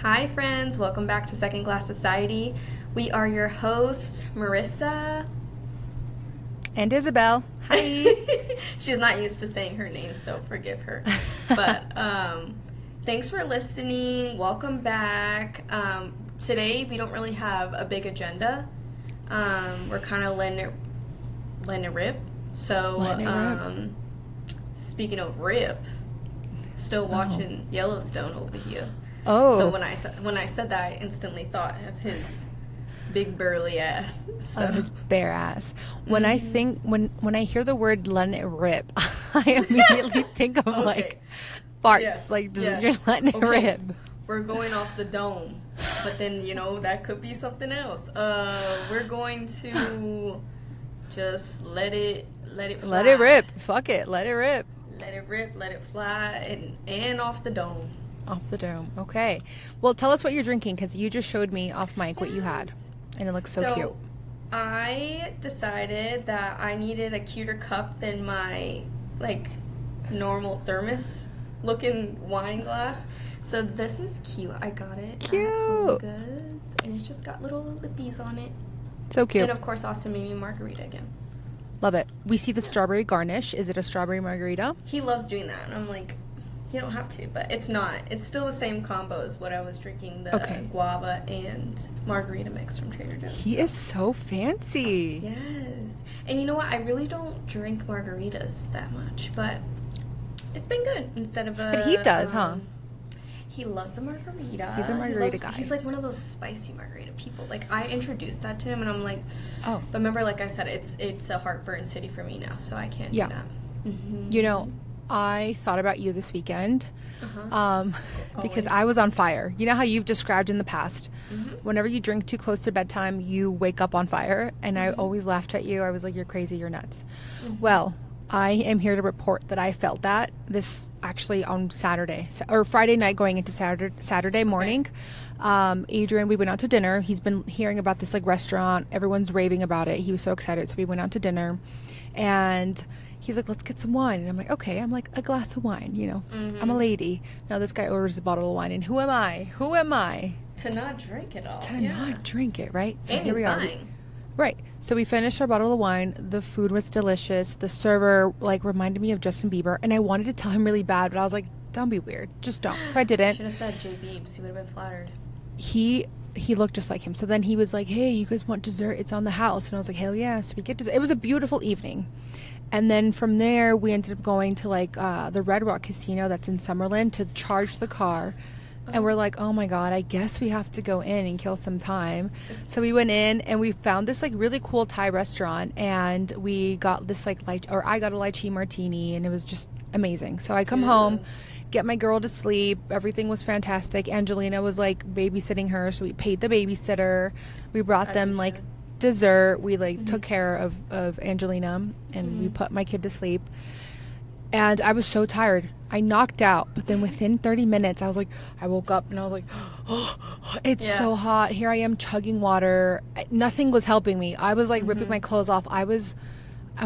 Hi, friends. Welcome back to Second Class Society. We are your hosts, Marissa. And Isabel. Hi. She's not used to saying her name, so forgive her. But thanks for listening. Welcome back. Today, we don't really have a big agenda. We're kind of letting it rip. So, speaking of rip, still watching Yellowstone over here. Oh. So when I said that, I instantly thought of his big burly ass. So. Of his bare ass. When I think when I hear the word letting it rip, I immediately think of like farts. Yes, Like just, yes. you're letting it rip. We're going off the dome. But then, that could be something else. We're going to just let it fly. Let it rip. Fuck it. Let it rip. Let it rip, let it fly, and off the dome. Off the dome. Okay. Well, tell us what you're drinking, because you just showed me off mic what you had. And it looks so cute. I decided that I needed a cuter cup than my, normal thermos-looking wine glass. So this is cute. I got it. Cute. At Home Goods, and it's just got little lippies on it. So cute. And, of course, Austin made me a margarita again. Love it. We see the strawberry garnish. Is it a strawberry margarita? He loves doing that. And I'm like, you don't have to, but it's not. It's still the same combo as what I was drinking, the guava and margarita mix from Trader Joe's. He is so fancy. Yes. And you know what? I really don't drink margaritas that much, but it's been good instead of a... But he does, huh? He loves a margarita. He's a margarita guy. He's like one of those spicy margarita people. Like, I introduced that to him, and I'm like... Oh. But remember, like I said, it's a heartburn city for me now, so I can't do that. Mm-hmm. I thought about you this weekend because I was on fire. You know how you've described in the past, whenever you drink too close to bedtime, you wake up on fire. And I always laughed at you. I was like, you're crazy, you're nuts. Well, I am here to report that I felt that this actually on Saturday or Friday night going into Saturday morning. Adrian, we went out to dinner. He's been hearing about this restaurant. Everyone's raving about it. He was so excited. So we went out to dinner and he's like, let's get some wine. And I'm like, okay. I'm like, a glass of wine, I'm a lady. Now this guy orders a bottle of wine. And who am I? To not drink it all. To not drink it, right? So and here we are. Buying. Right. So we finished our bottle of wine. The food was delicious. The server, reminded me of Justin Bieber. And I wanted to tell him really bad, but I was like, don't be weird. Just don't. So I didn't. Should have said J. Biebs. He would have been flattered. He looked just like him. So then he was like, hey, you guys want dessert? It's on the house. And I was like, hell yeah. So we get dessert. It was a beautiful evening. And then from there, we ended up going to the Red Rock Casino that's in Summerlin to charge the car. And we're like, oh my God, I guess we have to go in and kill some time. So we went in and we found this really cool Thai restaurant. And we got this I got a lychee martini, and it was just amazing. So I come home, get my girl to sleep. Everything was fantastic. Angelina was babysitting her. So we paid the babysitter. We brought them dessert. We took care of Angelina, and we put my kid to sleep. And I was so tired. I knocked out, but then within 30 minutes, I woke up and I was like, oh, it's so hot. Here I am chugging water. Nothing was helping me. I was ripping my clothes off. I'm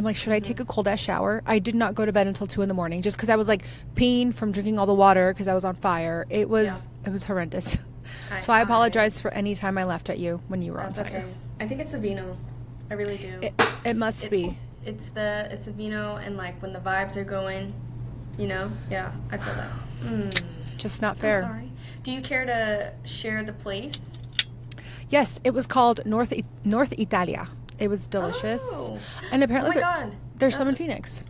like, should I take a cold ass shower? I did not go to bed until 2 a.m. just because I was peeing from drinking all the water because I was on fire. It was horrendous. So I apologize for any time I left at you when you were on fire. Okay. I think it's the vino. I really do. It must be. It's the vino, and when the vibes are going, yeah, I feel that. Just not fair. I'm sorry. Do you care to share the place? Yes, it was called North Italia. It was delicious. Oh. And apparently oh my God. There's some in Phoenix.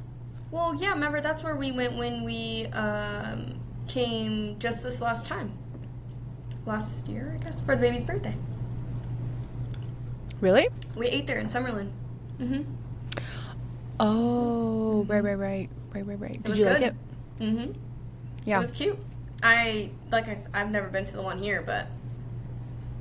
Well, yeah, remember that's where we went when we came just this last time. Last year, I guess, for the baby's birthday. Really? We ate there in Summerlin. Oh, right. Did you like it? Yeah. It was cute. I've never been to the one here, but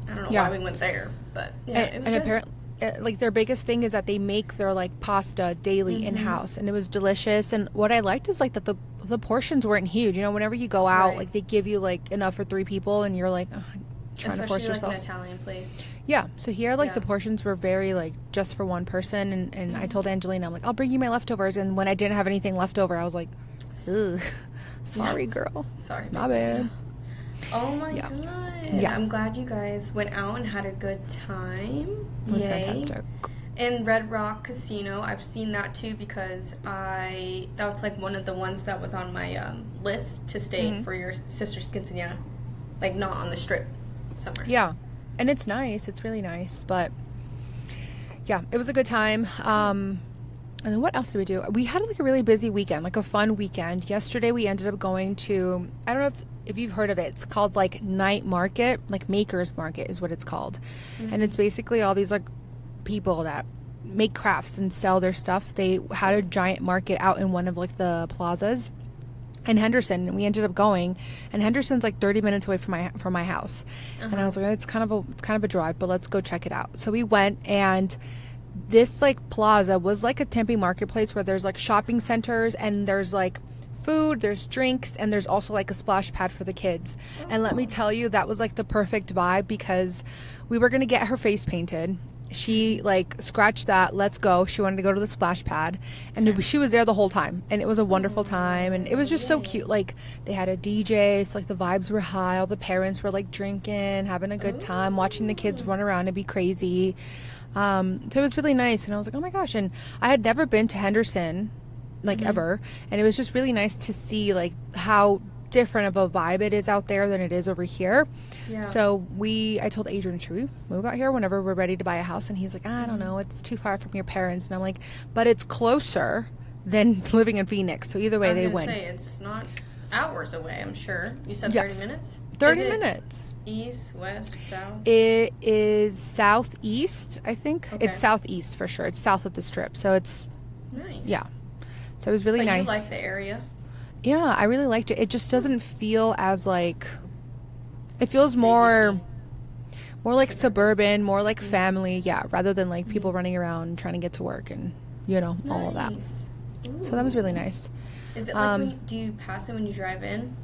I don't know why we went there. But yeah, it was good. Apparently, their biggest thing is that they make their pasta daily in house, and it was delicious. And what I liked is that the portions weren't huge. Whenever you go out, they give you enough for 3 people, and you're trying to force yourself. Especially an Italian place. Yeah. So here, the portions were very just for one person, and I told Angelina, I'm like, I'll bring you my leftovers. And when I didn't have anything left over, I was like, ugh, sorry, girl. Sorry, my bad. Oh my Yeah. god. Yeah. I'm glad you guys went out and had a good time. It was Yay. fantastic. And Red Rock Casino, I've seen that too because that's like one of the ones that was on my list to stay for your sister's quinceañera. Like not on the strip somewhere. Yeah. And it's nice. It's really nice. But yeah, it was a good time. And then what else did we do? We had like a really busy weekend, like a fun weekend. Yesterday we ended up going to, I don't know if you've heard of it. It's called like Night Market, like Maker's Market is what it's called. And it's basically all these like people that make crafts and sell their stuff. They had a giant market out in one of like the plazas in Henderson, and we ended up going, and Henderson's like 30 minutes away from my house. And I was like, it's kind of a drive, but let's go check it out. So we went, and this like plaza was like a Tempe marketplace where there's like shopping centers and there's like food, there's drinks, and there's also like a splash pad for the kids. And let me tell you, that was like the perfect vibe because we were going to get her face painted. She like scratched that, let's go. She wanted to go to the splash pad, and she was there the whole time, and it was a wonderful time, and it was just so cute. Like they had a DJ, so like the vibes were high. All the parents were like drinking, having a good time, watching the kids run around and be crazy. So it was really nice, and I was like, oh my gosh. And I had never been to Henderson like ever, and it was just really nice to see like how different of a vibe it is out there than it is over here. Yeah. So I told Adrian, should we move out here whenever we're ready to buy a house? And he's like, I don't know, it's too far from your parents. And I'm like, but it's closer than living in Phoenix, so either way they win. Say it's not hours away, I'm sure. You said Yes. 30 minutes? 30 minutes. East, west, south? It is southeast, I think. Okay. It's southeast for sure. It's south of the strip, so it's Nice. yeah. So it was really But nice. you like the area? Yeah, I really liked it. It just doesn't feel as like, it feels more like suburban, more like family, yeah, rather than like people running around trying to get to work and all of that. Nice. So that was really nice. Is it like do you pass it when you drive in?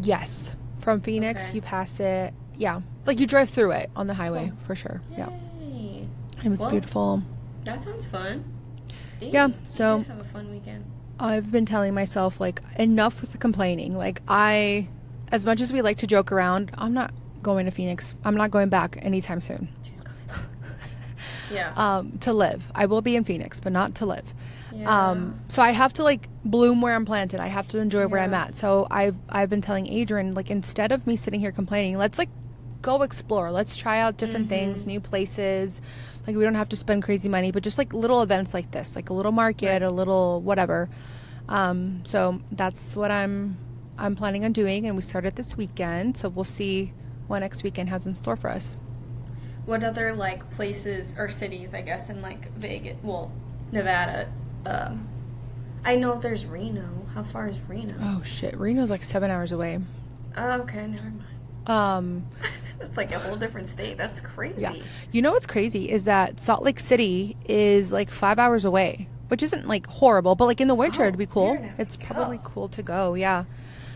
Yes, from Phoenix Okay. you pass it. Yeah, like you drive through it on the highway for sure. Yeah, Yay. it was Well, beautiful. That sounds fun. Dang, Yeah, you so- did have a fun weekend. I've been telling myself like enough with the complaining. Like as much as we like to joke around, I'm not going to Phoenix. I'm not going back anytime soon. She's coming. Yeah. To live. I will be in Phoenix, but not to live. Yeah. So I have to like bloom where I'm planted. I have to enjoy where I'm Yeah. at. So I've been telling Adrian, like, instead of me sitting here complaining, let's like go explore. Let's try out different things, new places. Like we don't have to spend crazy money, but just like little events like this, like a little market, a little whatever. So that's what I'm planning on doing, and we started this weekend. So we'll see what next weekend has in store for us. What other like places or cities, I guess, in like Vegas, well, Nevada? I know there's Reno. How far is Reno? Oh shit, Reno's like 7 hours away. Oh, okay, never mind. It's like a whole different state. That's crazy. Yeah. You know what's crazy is that Salt Lake City is like 5 hours away, which isn't like horrible, but like in the winter it'd be cool. you're gonna have It's to probably go. cool to go, yeah.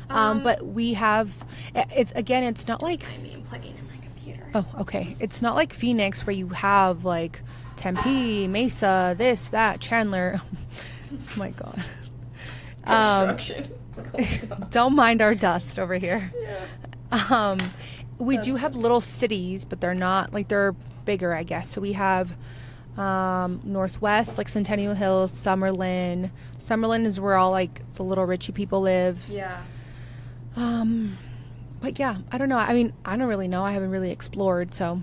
But we have, it's not like, I mean, plugging in my computer. oh, okay. It's not like Phoenix where you have like Tempe, Mesa, this, that, Chandler. Oh my God. Construction. going on. Don't mind our dust over here. Yeah. We do have little cities, but they're not like, they're bigger, I guess. So we have Northwest, like Centennial Hills, Summerlin. Summerlin is where all like the little Richie people live. Yeah. But yeah, I don't know. I mean, I don't really know. I haven't really explored, so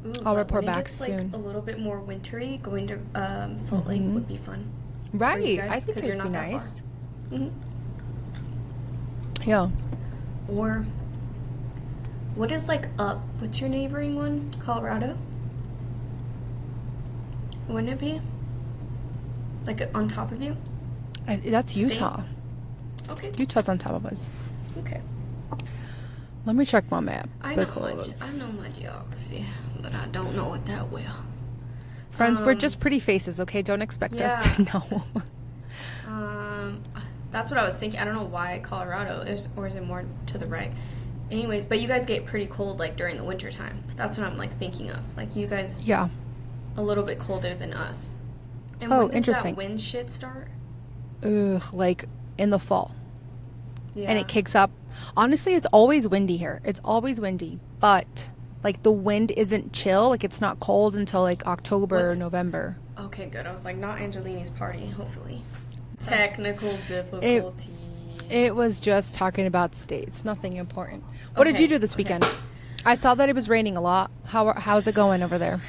Ooh, I'll but report when it back gets, soon. Like, a little bit more wintry, going to Salt Lake would be fun. Right. guys, I think 'cause it'd you're be not that far. nice. Mhm. Yeah. Or what is like up? What's your neighboring one? Colorado? Wouldn't it be? Like on top of you? That's Utah. States? Okay. Utah's on top of us. Okay. Let me check my map. I know because- my geography, but I don't know it that well. Friends, we're just pretty faces, okay? Don't expect us yeah. to know. That's what I was thinking. I don't know why Colorado is, or is it more to the right? Anyways, but you guys get pretty cold like during the winter time. That's what I'm like thinking of. Like you guys, Yeah. a little bit colder than us. And Oh, when does interesting. that wind shit start? Ugh, like in the fall. Yeah. And it kicks up. Honestly, it's always windy here. It's always windy, but like the wind isn't chill. Like it's not cold until like October or What's- November. Okay, good. I was like, not Angelini's party, hopefully. Technical difficulties. It was just talking about states, nothing important. What did Okay, you do this okay. weekend? I saw that it was raining a lot. How's it going over there?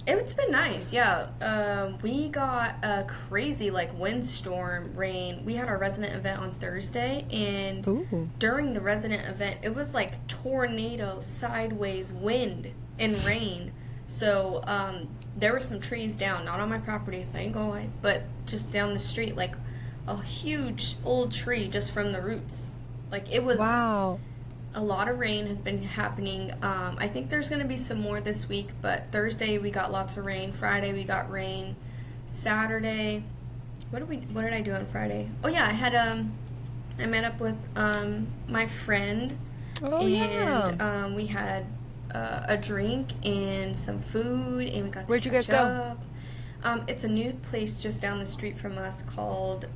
It's been nice, yeah. We got a crazy like windstorm rain. We had our resident event on Thursday, and Ooh. during the resident event, it was like tornado, sideways wind and rain. So there were some trees down, not on my property, thank God, but just down the street, like a huge old tree just from the roots. Like it was. Wow. A lot of rain has been happening. I think there's going to be some more this week, but Thursday we got lots of rain. Friday we got rain. Saturday, what did I do on Friday? Oh yeah, I met up with my friend, Oh, and yeah. we had a drink and some food, and we got to Where'd you guys catch go? up. It's a new place just down the street from us called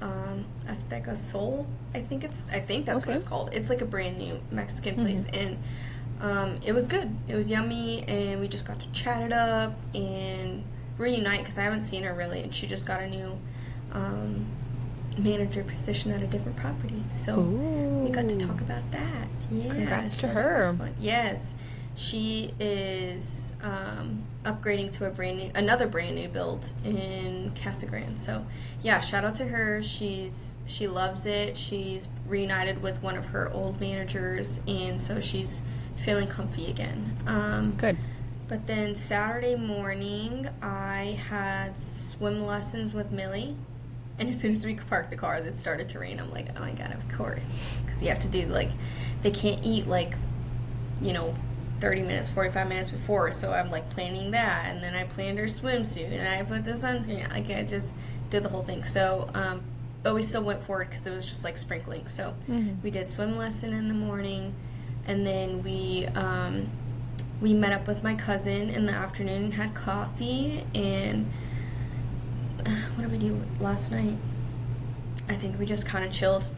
Azteca Soul. I think that's Okay. what it's called. It's like a brand new Mexican place, and it was good. It was yummy, and we just got to chat it up and reunite because I haven't seen her really, and she just got a new manager position at a different property. So we got to Ooh. talk about that. Yeah, Congrats to so that was her. fun. Yes. She is upgrading to another brand new build in Casa Grande. So, yeah, shout out to her. She loves it. She's reunited with one of her old managers, and so she's feeling comfy again. Good. But then Saturday morning, I had swim lessons with Millie. And as soon as we parked the car, it started to rain. I'm like, oh my God, of course. Because you have to do, like, they can't eat, like, 30 minutes, 45 minutes before, so I'm like planning that, and then I planned her swimsuit, and I put the sunscreen. Like I just did the whole thing. So, but we still went forward because it was just like sprinkling. So we did swim lesson in the morning, and then we met up with my cousin in the afternoon and had coffee. And what did we do last night? I think we just kind of chilled.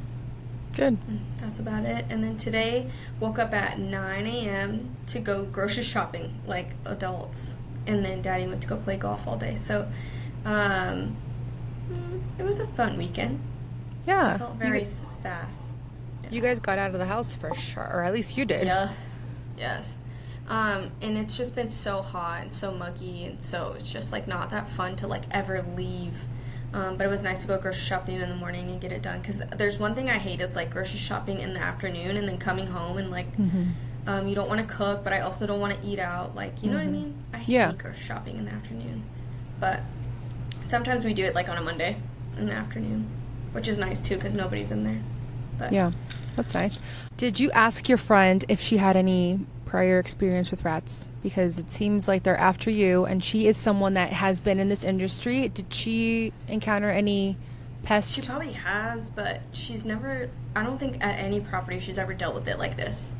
Good. That's about it. And then today, woke up at 9 a.m. to go grocery shopping like adults. And then Daddy went to go play golf all day. So, it was a fun weekend. Yeah. It felt very fast. You guys got out of the house for sure, or at least you did. Yeah. Yes. And it's just been so hot and so muggy, and so it's just like not that fun to like ever leave. But it was nice to go grocery shopping in the morning and get it done. Because there's one thing I hate. It's like grocery shopping in the afternoon and then coming home and like you don't want to cook, but I also don't want to eat out. Like, you know what I mean? I hate grocery shopping in the afternoon. But sometimes we do it like on a Monday in the afternoon, which is nice too because nobody's in there. But Yeah, that's nice. Did you ask your friend if she had any prior experience with rats? Because it seems like they're after you, and she is someone that has been in this industry. Did she encounter any pests? She probably has, but she's never, I don't think at any property she's ever dealt with it like this.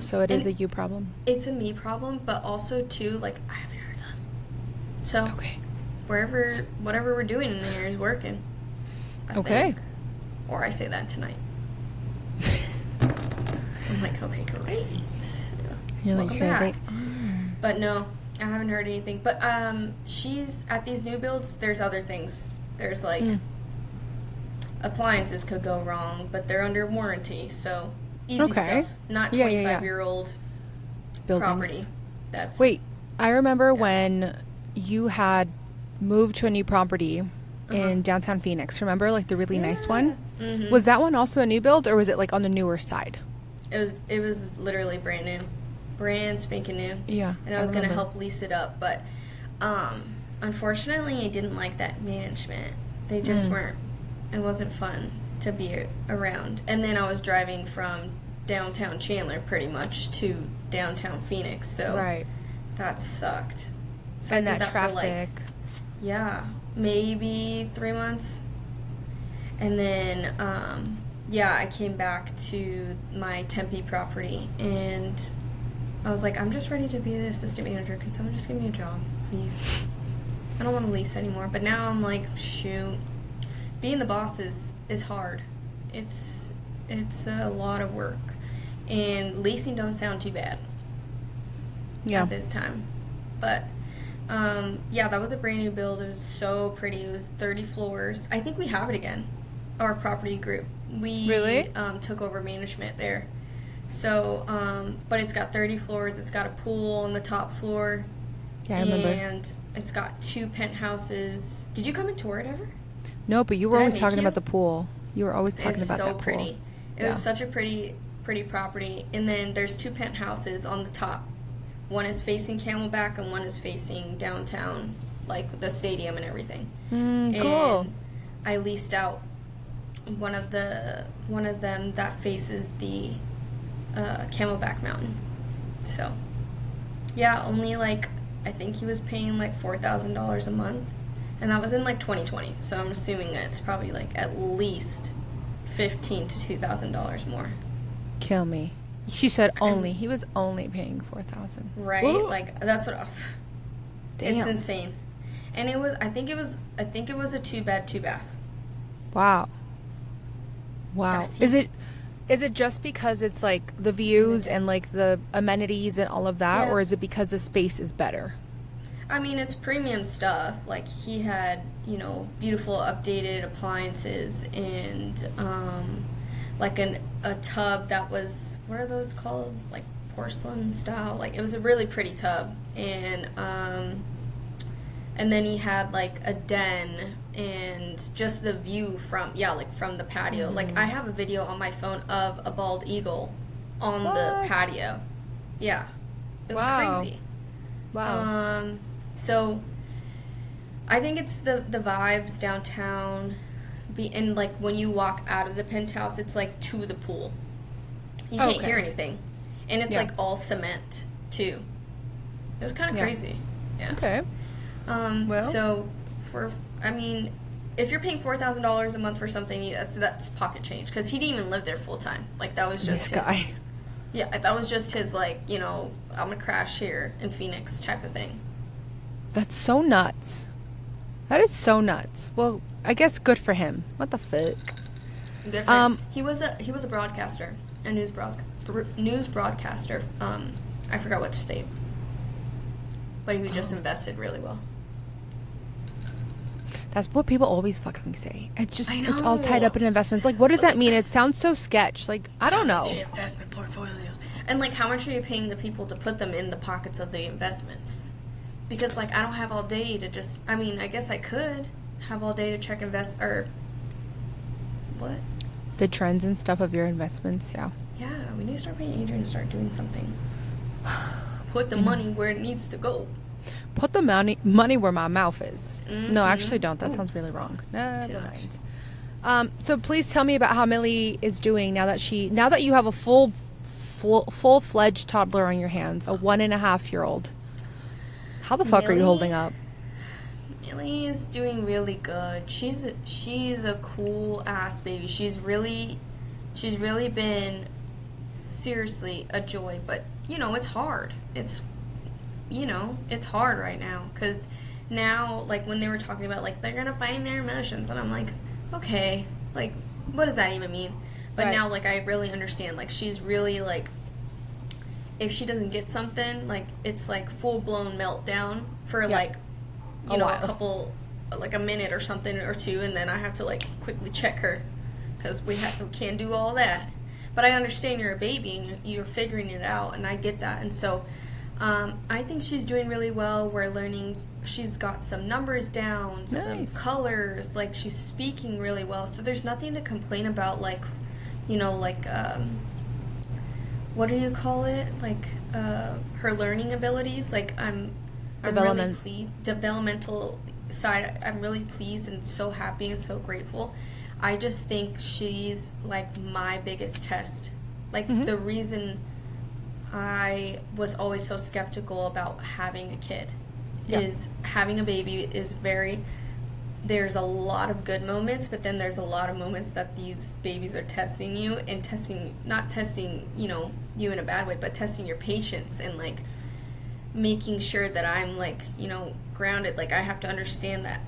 So it is a and you problem. It's a me problem, but also too, like, I haven't heard them. So, Okay. whatever we're doing in here is working. I Okay. think. Or I say that tonight. I'm like, okay, great. You're like, Welcome here back. they But no, I haven't heard anything. But she's at these new builds. There's other things. There's like appliances could go wrong, but they're under warranty, so easy Okay. stuff. Not Yeah, yeah, yeah. 25-year-old buildings. property. That's Wait, I remember when you had moved to a new property in downtown Phoenix. Remember, like the really nice one? Mhm. Was that one also a new build, or was it like on the newer side? It was literally brand new, brand spanking new. Yeah, And I was gonna remember. help lease it up, but unfortunately, I didn't like that management. They just weren't. It wasn't fun to be around. And then I was driving from downtown Chandler pretty much to downtown Phoenix, so Right. that sucked. So And I did that for, like, traffic. yeah, maybe 3 months. And then, I came back to my Tempe property, and I was like, I'm just ready to be the assistant manager. Can someone just give me a job, please? I don't want to lease anymore. But now I'm like, shoot, being the boss is hard. It's It's a lot of work. And leasing don't sound too bad at this time. But, yeah, that was a brand new build. It was so pretty. It was 30 floors. I think we have it again, our property group. We Really? Took over management there. So, but it's got 30 floors. It's got a pool on the top floor. Yeah, I remember. And it's got 2 penthouses. Did you come and tour it ever? No, but you were Did I always make talking you? about the pool. You were always talking It's about so that pretty. pool. It was such a pretty property. And then there's 2 penthouses on the top. One is facing Camelback and one is facing downtown, like the stadium and everything. Cool. And I leased out one of them that faces the Camelback Mountain. So, yeah, only like, I think he was paying like $4,000 a month, and that was in like 2020. So I'm assuming that it's probably like at least $1,500 to $2,000 more. Kill me. She said only. He was only paying $4,000. Right? Ooh. Like that's what. Damn. It's insane. And it was. I think it was a 2-bed, 2-bath. Wow. Wow. That's Is it. it just because it's like the views and like the amenities and all of that, Yeah. or is it because the space is better? I mean, it's premium stuff. Like, he had, beautiful updated appliances and, like a tub that was, what are those called? Like, porcelain style. Like, it was a really pretty tub. And then he had, like, a den and just the view from the patio. Like, I have a video on my phone of a bald eagle on the patio. Yeah. It was crazy. Wow. So I think it's the vibes downtown, and like when you walk out of the penthouse, it's like to the pool. You can't hear anything, and it's like all cement too. It was kind of crazy. Yeah. Okay. Well. So if you're paying $4,000 a month for something, that's pocket change, because he didn't even live there full time. Like, that was just This guy. Yeah, that was just his, like, I'm gonna crash here in Phoenix type of thing. That's so nuts. That is so nuts. Well, I guess good for him. What the fuck? Good for him. He was a broadcaster, a news broadcaster. I forgot which state, but he just invested really well. That's what people always fucking say. It's just, I know. it's all tied up in investments. Like, what does that mean? It sounds so sketch. Like, I don't know. The investment portfolios. And, like, how much are you paying the people to put them in the pockets of the investments? Because, like, I don't have all day to just, I guess I could have all day to check what? The trends and stuff of your investments, yeah. Yeah, we need to start paying Adrian to start doing something. Put the money where it needs to go. Put the money where my mouth is. No, actually don't. That Ooh. sounds really wrong. Never Too much. mind. So please tell me about how Millie is doing now that you have a full-fledged toddler on your hands, a 1.5-year-old. How the fuck are you holding up? Millie is doing really good. She's a cool ass baby. She's really been seriously a joy, but it's hard. It's hard right now, because now, like, when they were talking about, like, they're gonna find their emotions, and I'm like, okay, like, what does that even mean? But Right. now, like, I really understand. Like, she's really, like, if she doesn't get something, like, it's like full-blown meltdown for like A while. a couple, like a minute or something or two, and then I have to, like, quickly check her, because we can't do all that. But I understand you're a baby and you're figuring it out, and I get that. And so I think she's doing really well. We're learning. She's got some numbers down, some Nice. colors. Like, she's speaking really well. So there's nothing to complain about. Like, what do you call it? Like, her learning abilities. Like, I'm really pleased. Developmental side. I'm really pleased and so happy and so grateful. I just think she's, like, my biggest test. Like, the reason I was always so skeptical about having a kid is having a baby is there's a lot of good moments, but then there's a lot of moments that these babies are testing you, and not testing, you in a bad way, but testing your patience, and, like, making sure that I'm, like, grounded. Like, I have to understand that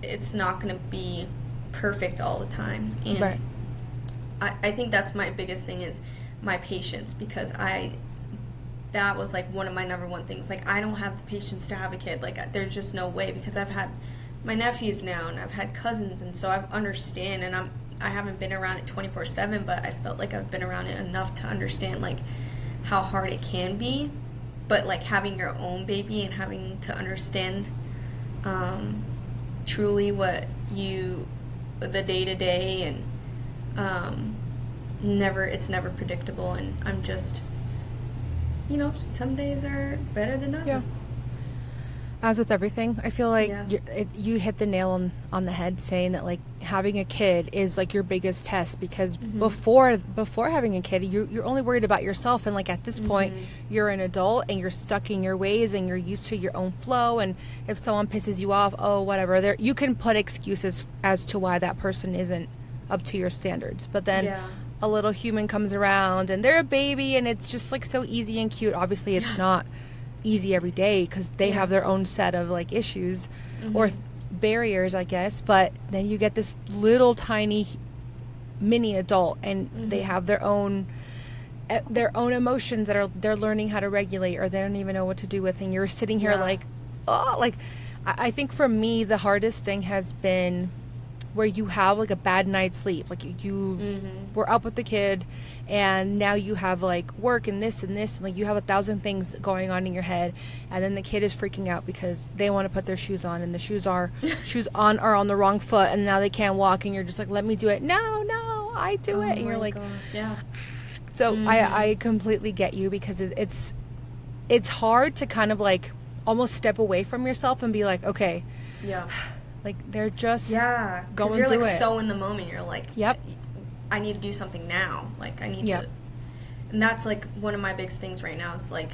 it's not going to be perfect all the time. And Right. I think that's my biggest thing is my patience, because that was like one of my number one things. Like, I don't have the patience to have a kid. Like, there's just no way, because I've had my nephews now and I've had cousins, and so I understand, and I haven't been around it 24/7, but I felt like I've been around it enough to understand like how hard it can be. But like having your own baby and having to understand truly what the day-to-day, and it's never predictable, and I'm just, some days are better than others. Yeah. As with everything, I feel like Yeah. you hit the nail on the head, saying that like having a kid is like your biggest test, because before having a kid, you're only worried about yourself, and like at this point you're an adult and you're stuck in your ways and you're used to your own flow, and if someone pisses you off, oh whatever, there you can put excuses as to why that person isn't up to your standards, but then a little human comes around and they're a baby and it's just like so easy and cute. Obviously it's not easy every day, because they have their own set of like issues or barriers, I guess, but then you get this little tiny mini adult, and they have their own emotions that they're learning how to regulate, or they don't even know what to do with, and you're sitting here like, oh, like I think for me the hardest thing has been where you have like a bad night's sleep, like you were up with the kid and now you have like work and this and like you have 1,000 things going on in your head, and then the kid is freaking out because they want to put their shoes on, and the shoes are on the wrong foot, and now they can't walk, and you're just like, let me do it. No, I do it. And you're like, gosh, so I completely get you, because it's hard to kind of like almost step away from yourself and be like, okay, like they're just going because you're through like it. so in the moment. You're like, yep, I need to do something now. Like, I need to. And that's like one of my biggest things right now is like,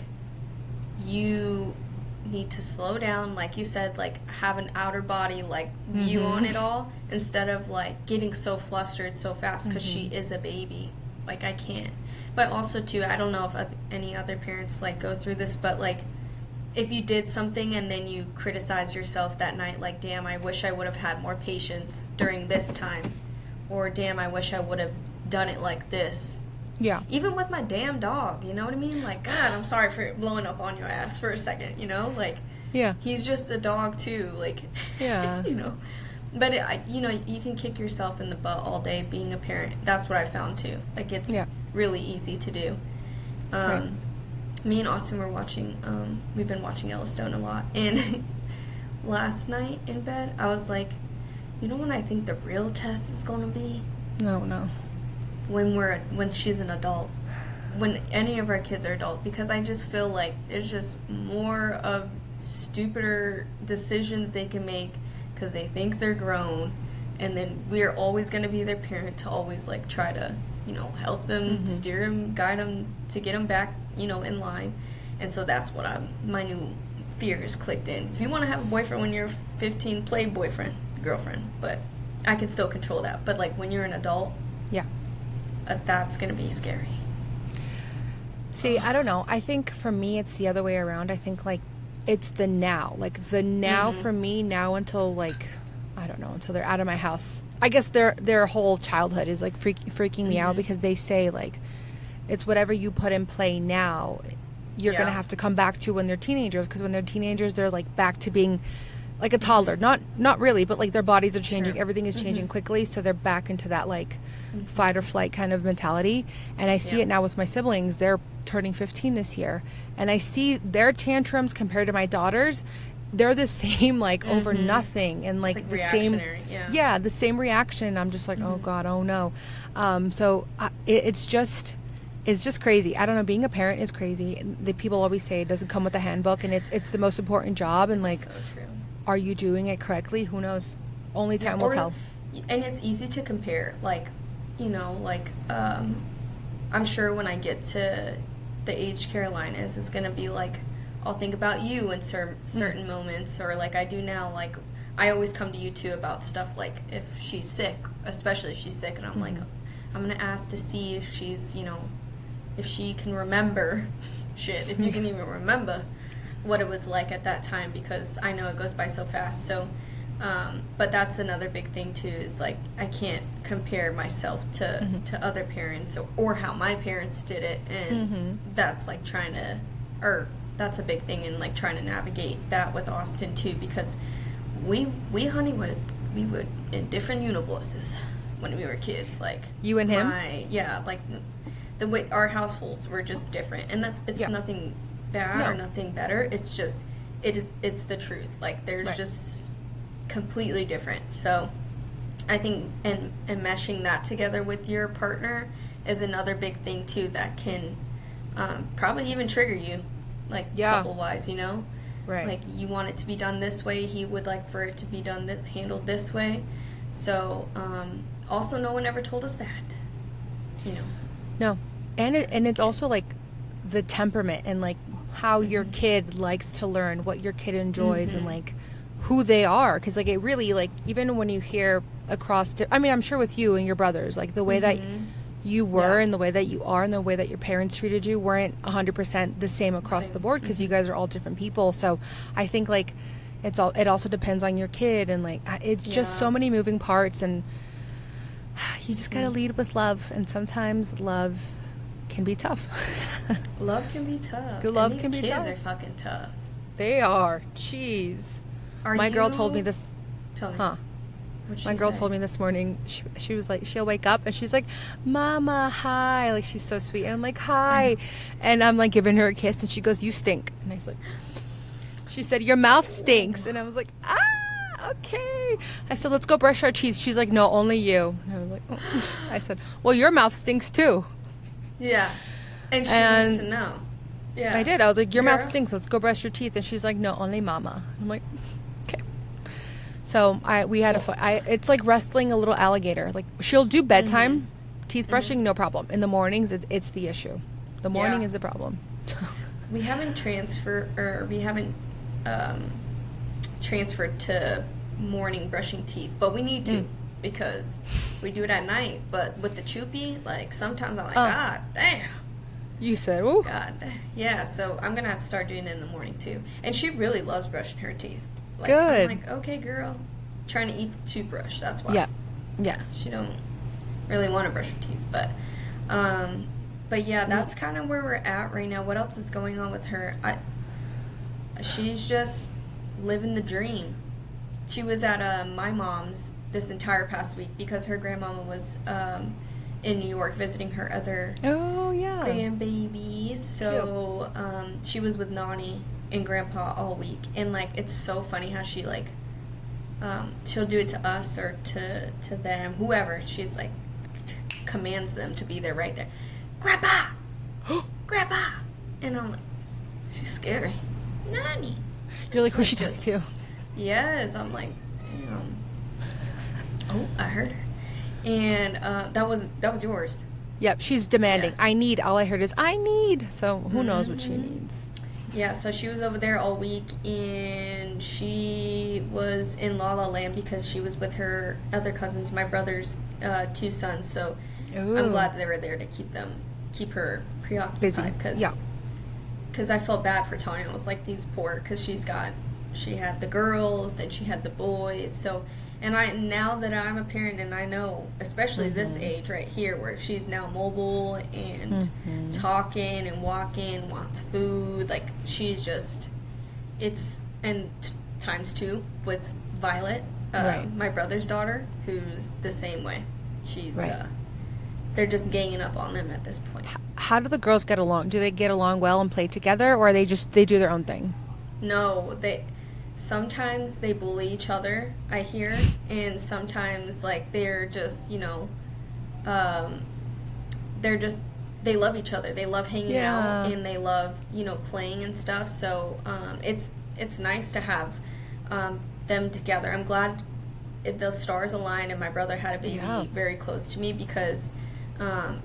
you need to slow down, like you said, like have an outer body like view on it all, instead of like getting so flustered so fast, because she is a baby. Like, I can't. But also too, I don't know if any other parents like go through this, but like, if you did something and then you criticize yourself that night, like, damn, I wish I would have had more patience during this time, or damn, I wish I would have done it like this. Yeah. Even with my damn dog, you know what I mean? Like, God, I'm sorry for blowing up on your ass for a second, Like, he's just a dog too, like, But, you can kick yourself in the butt all day being a parent. That's what I found too. Like, it's really easy to do. Right. Me and Austin were watching, we've been watching Yellowstone a lot, and last night in bed, I was like, when I think the real test is going to be? No. When she's an adult. When any of our kids are adult, because I just feel like there's just more of stupider decisions they can make because they think they're grown, and then we're always going to be their parent to always like try to, help them, steer them, guide them to get them back, in line. And so that's what my new fear has clicked in. If you want to have a boyfriend when you're 15, play boyfriend, girlfriend, but I can still control that. But like when you're an adult, that's going to be scary. See, I don't know. I think for me, it's the other way around. I think like it's the now, like the now for me now until like, I don't know, until they're out of my house. I guess their whole childhood is like freaking me out, because they say like it's whatever you put in play now, you're going to have to come back to when they're teenagers, because when they're teenagers, they're like back to being like a toddler. Not really, but like their bodies are changing. Everything is changing quickly, so they're back into that like fight or flight kind of mentality. And I see it now with my siblings. They're turning 15 this year, and I see their tantrums compared to my daughters. They're the same, like over nothing, and like the same the same reaction. I'm just like, oh God, oh no. So it's just crazy. I don't know, being a parent is crazy. The people always say it doesn't come with a handbook, and it's the most important job, and like, so true. Are you doing it correctly? Who knows? Only time will tell. And it's easy to compare, like, I'm sure when I get to the age Caroline is, it's going to be like, I'll think about you in certain moments, or like I do now, like I always come to you too about stuff like if she's sick, especially if she's sick, and I'm like, I'm going to ask to see if she's, if she can remember shit, if you can even remember what it was like at that time, because I know it goes by so fast. So But that's another big thing too, is like I can't compare myself to other parents or how my parents did it, and that's like that's a big thing in like trying to navigate that with Austin too, because we would in different universes when we were kids, like you and him. Like the way our households were just different, and it's nothing bad or nothing better. It's just it's the truth. Like there's just completely different. So I think and meshing that together with your partner is another big thing too that can probably even trigger you, like couple wise, you know. Right. Like you want it to be done this way, he would like for it to be done handled this way. So also no one ever told us that, you know. No. And it's also like the temperament and like how your kid likes to learn, what your kid enjoys, and like who they are, because like it really, like even when you hear across I mean, I'm sure with you and your brothers, like the way that you were and the way that you are and the way that your parents treated you weren't 100% the same across the board, because you guys are all different people. So I think like it also depends on your kid, and like it's just so many moving parts, and you just gotta lead with love, and sometimes love can be tough. Love can be tough. Love can be tough. Kids are fucking tough. They are. Jeez. My girl told me this. Tell me. Huh. My girl told me this morning, she was like, she'll wake up and she's like, Mama, hi. Like, she's so sweet. And I'm like, hi. And I'm like giving her a kiss, and she goes, you stink. And I was like, she said, your mouth stinks. And I was like, okay. I said, let's go brush our teeth. She's like, no, only you. And I was like, oh. I said, well, your mouth stinks too. Yeah. And she needs to know. Yeah. I did. I was like, your mouth stinks. Let's go brush your teeth. And she's like, no, only Mama. I'm like, okay. So we had a fight. It's like wrestling a little alligator. Like she'll do bedtime, teeth brushing, no problem. In the mornings, it's the issue. The morning is the problem. We haven't transferred to morning brushing teeth, but we need to because we do it at night. But with the choopy, like sometimes I'm like, God damn. You said, oh God, yeah. So I'm gonna have to start doing it in the morning too. And she really loves brushing her teeth. Like, good. I'm like, okay, girl, trying to eat the toothbrush. That's why. Yeah. She don't really want to brush her teeth, but yeah, that's kind of where we're at right now. What else is going on with her? She's just living the dream. She was at my mom's this entire past week because her grandmama was in New York visiting her other grandbabies. So she was with Nani and Grandpa all week, and like it's so funny how she like she'll do it to us or to them, whoever. She's like commands them to be there right there. Grandpa! Grandpa! And I'm like, she's scary. Nani! You're like, who she talks to? Yes, I'm like, damn. Oh, I heard her. And that was yours. Yep, she's demanding. Yeah. All I heard is, I need. So who knows what she needs. Yeah, so she was over there all week, and she was in La La Land because she was with her other cousins, my brother's 2 sons. So I'm glad they were there to keep her preoccupied. Busy. Because I felt bad for Tanya. I was like, these poor, because she had the girls, then she had the boys. So, and now that I'm a parent and I know, especially this age right here, where she's now mobile and talking and walking, wants food, like she's just, times 2 with Violet, my brother's daughter, who's the same way. She's, they're just ganging up on them at this point. How do the girls get along? Do they get along well and play together, or they do their own thing? No, sometimes they bully each other, I hear, and sometimes like they're just, they love each other. They love hanging out, and they love, playing and stuff. So it's nice to have them together. I'm glad the stars aligned and my brother had a baby very close to me, because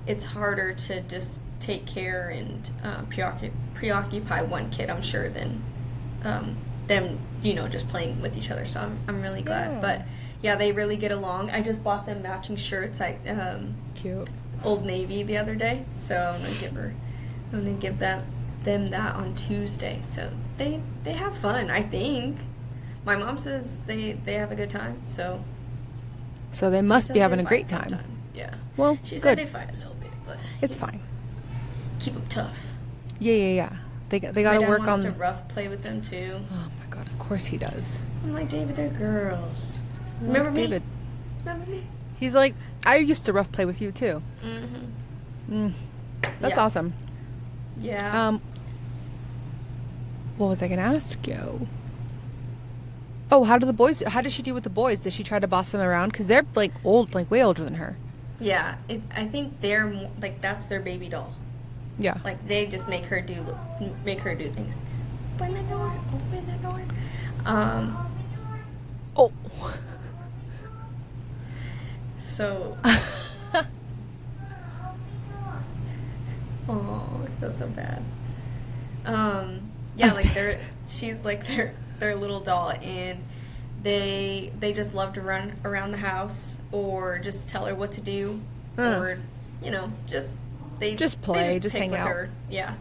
it's harder to just take care and preoccupy one kid, I'm sure, than them, just playing with each other. So I'm really glad. Yeah. But yeah, they really get along. I just bought them matching shirts. Cute. Old Navy the other day. So I'm gonna give them that on Tuesday. So they have fun, I think. My mom says they have a good time, so. So they She must says be they having a great fight time. sometimes, yeah. Well, She said good. they fight a little bit, but. It's fine. Keep them tough. Yeah. They My got to dad work wants on. to rough play with them, too. Oh my god! Of course he does. I'm like, David, they're girls. Like Remember me? David. Remember me? He's like, I used to rough play with you too. Mm-hmm. That's Yeah. awesome. Yeah. What was I gonna ask you? Oh, how does she do with the boys? Does she try to boss them around? Because they're like old, like way older than her. Yeah. I think they're more, like, that's their baby doll. Yeah. Like, they just make her do things. Open the door. Open the door. Oh. So. Oh, I feel so bad. Yeah, like she's like their little doll, and they just love to run around the house or just tell her what to do, or just play, just pick hang with out. her. Yeah.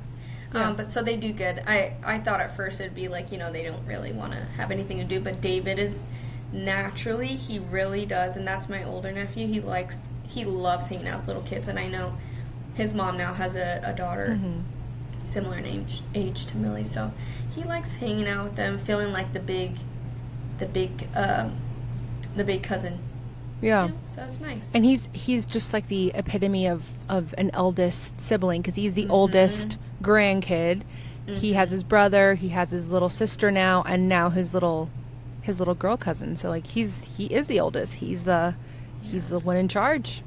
Yeah. But so they do good. I thought at first it'd be like, they don't really want to have anything to do, but David is naturally, he really does, and that's my older nephew. He loves hanging out with little kids, and I know his mom now has a daughter similar in age to Millie, so he likes hanging out with them, feeling like the big cousin. Yeah. So it's nice. And he's just like the epitome of an eldest sibling because he's the oldest grandkid. He has his brother, he has his little sister now, and now his little girl cousin. So like he is the oldest. He's the one in charge.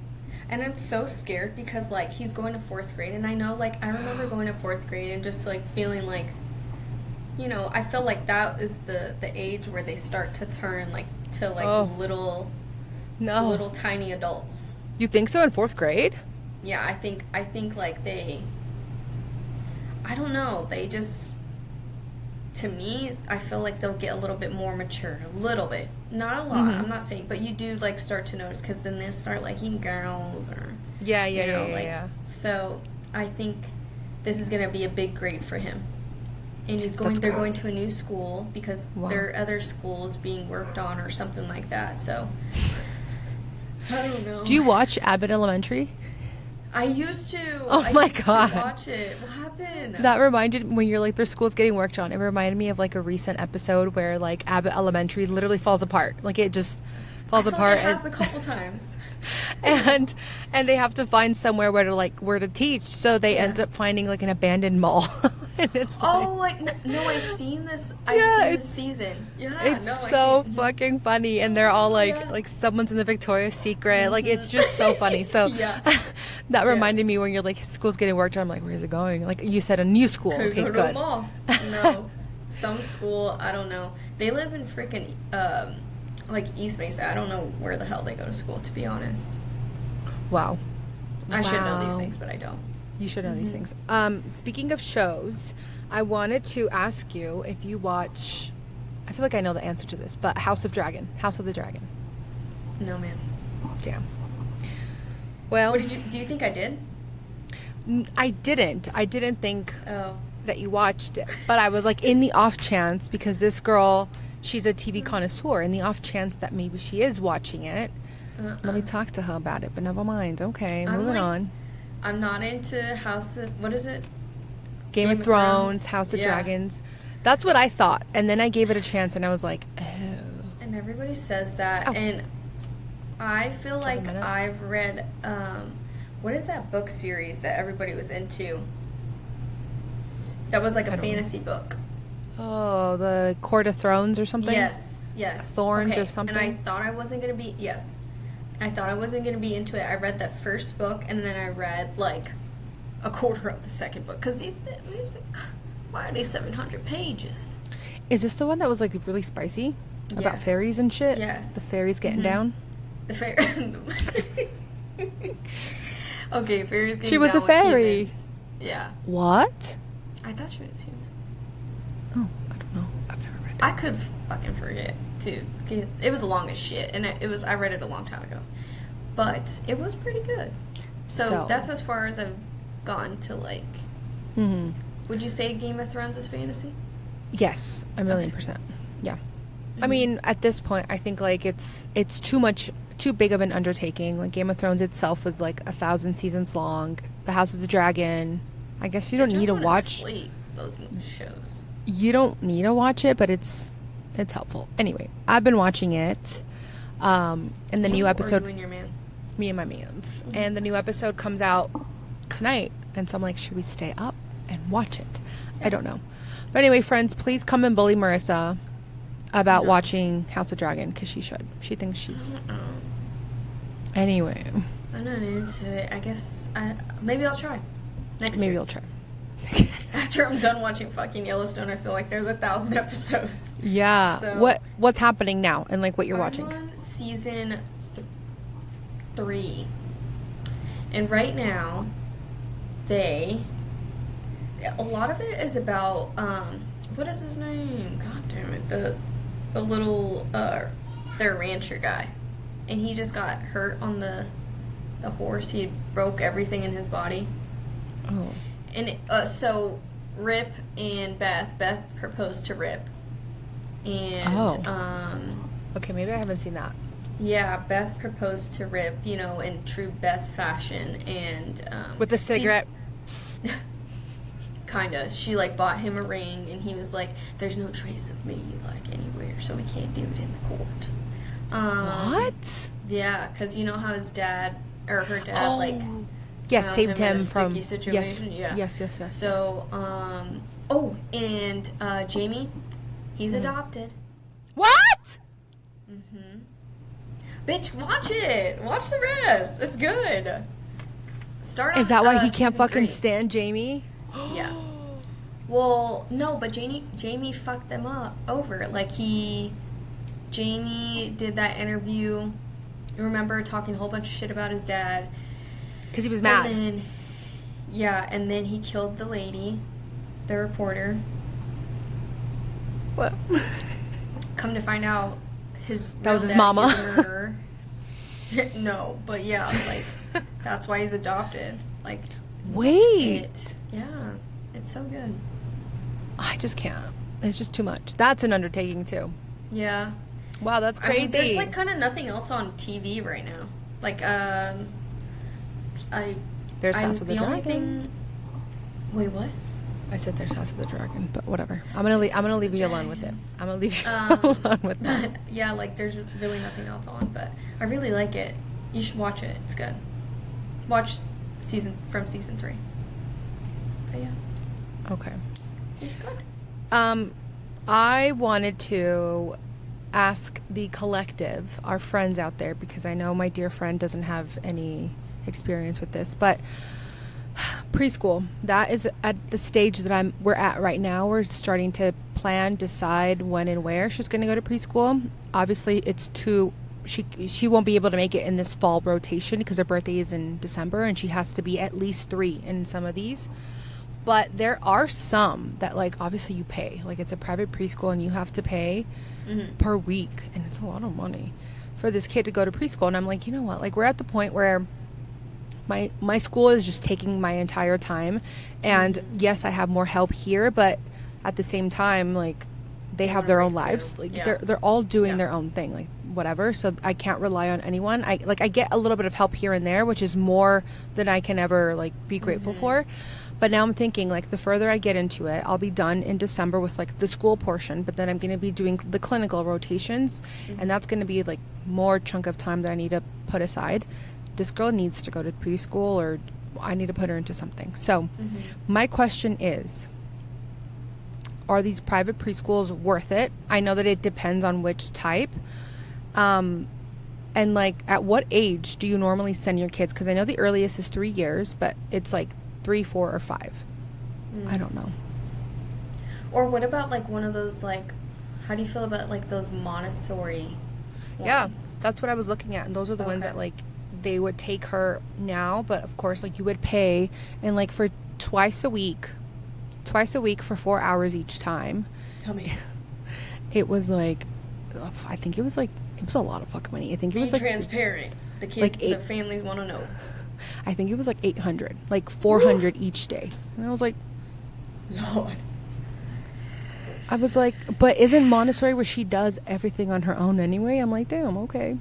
And I'm so scared because like he's going to 4th grade, and I know like I remember going to 4th grade and just like feeling like, I feel like that is the age where they start to turn like to like little tiny adults. You think so in 4th grade? Yeah, I think like I don't know, they just, to me, I feel like they'll get a little bit more mature, a little bit, not a lot. I'm not saying, but you do like start to notice because then they start liking girls or Yeah. So I think this is gonna be a big grade for him, and they're going to a new school because their other school is being worked on or something like that. So I don't know. Do you watch Abbott Elementary? I used to. Oh I my used God. to watch it. What happened? That reminded, when you're like their school's getting worked on, it reminded me of like a recent episode where like Abbott Elementary literally falls apart. Like it just falls apart. It has a couple times. and they have to find somewhere where to teach. So they end up finding like an abandoned mall. And it's no, I've seen this. I've seen this season. Yeah, it's so fucking funny, and they're all like someone's in the Victoria's Secret. Like it's just so funny. So that reminded me when you're like school's getting worked on. I'm like, where's it going? Like you said, a new school. Could Okay, go to good. a mall. No, some school. I don't know. They live in freaking like East Mesa. I don't know where the hell they go to school. To be honest. Wow. I should know these things, but I don't. You should know these things. Speaking of shows, I wanted to ask you if you watch, I feel like I know the answer to this, but House of the Dragon. No, man. Damn. Well, do you think I did? I didn't. I didn't think Oh. that you watched it, but I was like in the off chance, because this girl, she's a TV connoisseur, in the off chance that maybe she is watching it. Let me talk to her about it, but never mind. Okay, moving on. I'm not into what is it? Game of Thrones, House of Dragons. That's what I thought. And then I gave it a chance and I was like, oh. And everybody says that. Oh. And I feel like minutes. I've read, what is that book series that everybody was into? That was like a fantasy book. Oh, the Court of Thrones or something? Yes. Thorns or something? And I thought I wasn't going to be, I thought I wasn't going to be into it. I read the first book, and then I read, like, a quarter of the second book. Because why are they 700 pages? Is this the one that was, like, really spicy? About Yes. fairies and shit? Yes. The fairies getting down? The fairy. Okay, fairies getting She was down a with fairy. humans. Yeah. What? I thought she was human. Oh, I don't know. I've never read it. I could fucking forget, too. It was long as shit, and I read it a long time ago. But it was pretty good. So that's as far as I've gone to, like... Mm-hmm. Would you say Game of Thrones is fantasy? Yes, a million %. Yeah. I mean, at this point, I think like it's too big of an undertaking. Like Game of Thrones itself was like 1,000 seasons long. The House of the Dragon. I guess you don't need to watch. Sleep those shows. You don't need to watch it, but it's helpful. Anyway, I've been watching it. And the new episode. Or you and your man? Me and my mans. And the new episode comes out tonight, and so I'm like, should we stay up and watch it? I don't know. But anyway, friends, please come and bully Marissa about watching House of Dragon, because she should. She thinks she's... Anyway. I'm not into it. I guess maybe I'll try next year. Maybe I'll try. After I'm done watching fucking Yellowstone, I feel like there's 1,000 episodes. Yeah. So, What's happening now, and like what you're watching? I'm on season 3, and right now a lot of it is about what is his name? God damn it, the little their rancher guy, and he just got hurt on the horse. He broke everything in his body. Oh. And so Rip and Beth proposed to Rip, and Okay, maybe I haven't seen that. yeah, Beth proposed to Rip, you know, in true Beth fashion, and With the cigarette. Kinda. She like bought him a ring, and he was like, "There's no trace of me like anywhere, so we can't do it in the court." What? Yeah, because you know how his dad or her dad like yes, found saved in him a from sticky situation. Yes, Yeah. yes. So, and Jamie, he's adopted. What? Bitch, watch it. Watch the rest. It's good. Start on, Is that why he can't season fucking 3. stand Jamie? Yeah. Well, no, but Jamie fucked them over. Like Jamie did that interview. Remember, talking a whole bunch of shit about his dad. Because he was mad. And then he killed the lady, the reporter. What? Come to find out, That was his real daddy mama. is a murderer. No, but yeah, like that's why he's adopted. Like, Wait. Yeah, it's so good. I just can't. It's just too much. That's an undertaking too. Yeah. Wow, that's I crazy. mean, there's like kind of nothing else on TV right now. Like, There's House of the only Dragon. thing. Wait, what? I said there's House of the Dragon, but whatever. I'm gonna leave you alone with it. I'm gonna leave you alone with that. Yeah, like there's really nothing else on, but I really like it. You should watch it. It's good. Watch season 3. But yeah, Okay. it's good. I wanted to ask the collective, our friends out there, because I know my dear friend doesn't have any experience with this, but preschool, that is at the stage that we're at right now. We're starting to plan, decide when and where she's going to go to preschool. Obviously, she won't be able to make it in this fall rotation because her birthday is in December, and she has to be at least 3 in some of these. But there are some that, like, obviously you pay. Like, it's a private preschool, and you have to pay per week, and it's a lot of money for this kid to go to preschool. And I'm like, you know what? Like, we're at the point where my school is just taking my entire time, and yes, I have more help here, but at the same time, like, they have their own lives. Like, they're all doing their own thing, like, whatever. So I can't rely on anyone. I get a little bit of help here and there, which is more than I can ever, like, be grateful for. But now I'm thinking, like, the further I get into it, I'll be done in December with, like, the school portion, but then I'm going to be doing the clinical rotations, and that's going to be, like, more chunk of time that I need to put aside. This girl needs to go to preschool, or I need to put her into something. So my question is, are these private preschools worth it? I know that it depends on which type. And, like, at what age do you normally send your kids? Because I know the earliest is 3 years, but it's, like, 3, 4, or 5. I don't know. Or what about, like, one of those, like, how do you feel about, like, those Montessori ones? Yeah, that's what I was looking at. And those are the ones that, like, they would take her now, but of course, like, you would pay, and, like, for twice a week for 4 hours each time. Tell me. It was like, I think it was like, it was a lot of fucking money. I think it was like transparent. The kids, like the families want to know. I think it was like 800, like 400 each day. And I was like, Lord. I was like, but isn't Montessori where she does everything on her own anyway? I'm like, damn, okay.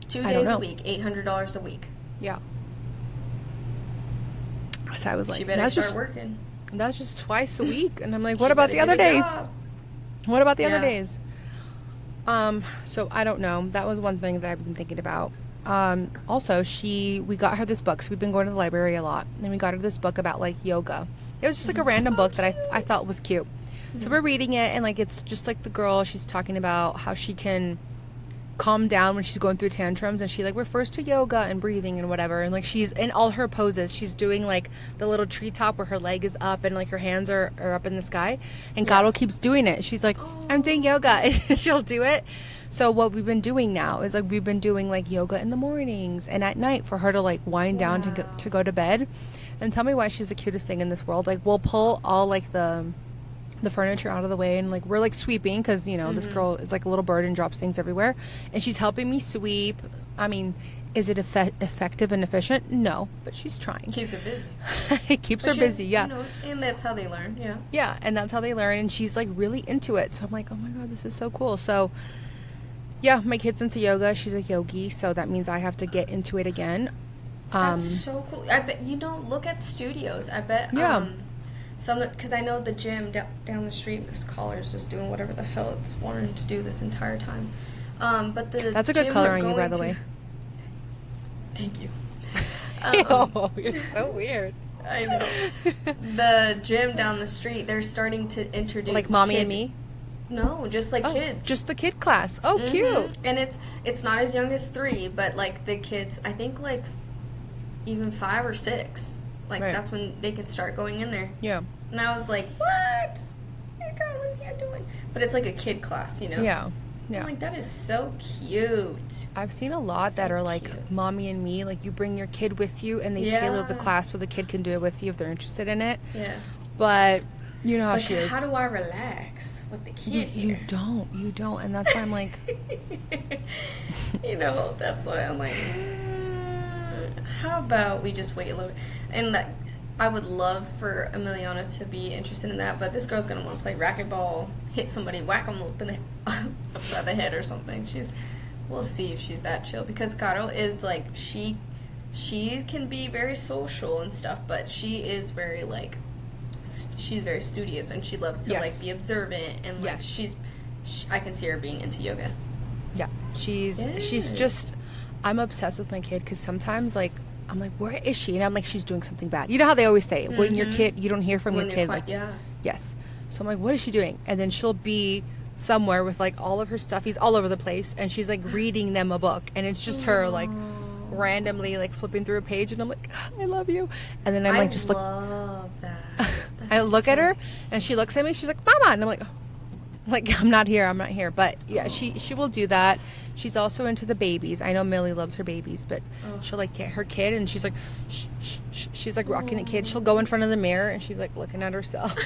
2 I don't days a know. week, $800 a week. Yeah. So I was like, She better that's start just working. that's just twice a week, and I'm like, She what about better the other get a days? job. What about the other Yeah. days? So I don't know. That was one thing that I've been thinking about. Also, we got her this book. So we've been going to the library a lot, and we got her this book about like yoga. It was just like a random book that I thought was cute. So we're reading it, and like it's just like the girl. She's talking about how she can calm down when she's going through tantrums, and she like refers to yoga and breathing and whatever, and like she's in all her poses, she's doing like the little treetop where her leg is up and like her hands are up in the sky, and Gato keeps doing it. She's like, I'm doing yoga, and she'll do it. So what we've been doing now is like we've been doing like yoga in the mornings and at night for her to like wind down to go to bed. And tell me why she's the cutest thing in this world. Like we'll pull all like the furniture out of the way, and like we're like sweeping because you know this girl is like a little bird and drops things everywhere, and she's helping me sweep. I mean, is it effective and efficient? No, but she's trying. Keeps her busy. It keeps But her busy, yeah. You know, and that's how they learn, yeah. Yeah, and that's how they learn, and she's like really into it. So I'm like, oh my god, this is so cool. So yeah, my kid's into yoga. She's a yogi, so that means I have to get into it again. That's so cool. I bet, look at studios. I bet, Yeah. because I know the gym down the street, Miss Collar's just doing whatever the hell it's wanting to do this entire time. But That's a good gym color we're on you, by going the to- way. Thank you. Oh, you're so weird. I know. The gym down the street, they're starting to introduce Like Mommy and Me? No, just like Oh, kids. just the kid class. Oh, cute. And it's not as young as 3, but like the kids, I think like even 5 or 6. Like Right. that's when they can start going in there. Yeah. And I was like, what? What girls in here doing? But it's like a kid class, you know? Yeah. I'm Yeah. like, that is so cute. I've seen a lot that So are like cute. Mommy and Me, like you bring your kid with you and they tailor the Yeah. class so the kid can do it with you if they're interested in it. Yeah. But you know how Like, she is. how do I relax with the kid you here? don't, and that's why I'm like, That's why I'm like, how about we just wait a little? And that, I would love for Emiliana to be interested in that, but this girl's gonna want to play racquetball, hit somebody, whack them upside the head or something. We'll see if she's that chill, because Caro is like, she can be very social and stuff, but she is very like, she's very studious, and she loves to Yes. like be observant, and like Yes. I can see her being into yoga. yeah, she's Yes. just, I'm obsessed with my kid because sometimes like I'm like, where is she? And I'm like, she's doing something bad. You know how they always say, when your kid, you don't hear from When your they're kid. quiet, Like, yeah. yes. So I'm like, what is she doing? And then she'll be somewhere with like all of her stuff. He's all over the place, and she's like reading them a book, and it's just her like randomly like flipping through a page, and I'm like, I love you. And then I'm like, just look. love that. I look at so her, and she looks at me. She's like, Mama, and I'm like, I'm not here. But yeah, she will do that. She's also into the babies. I know Millie loves her babies, but she'll like get her kid, and she's like, shh, shh, shh. She's like rocking the kid. She'll go in front of the mirror, and she's like looking at herself.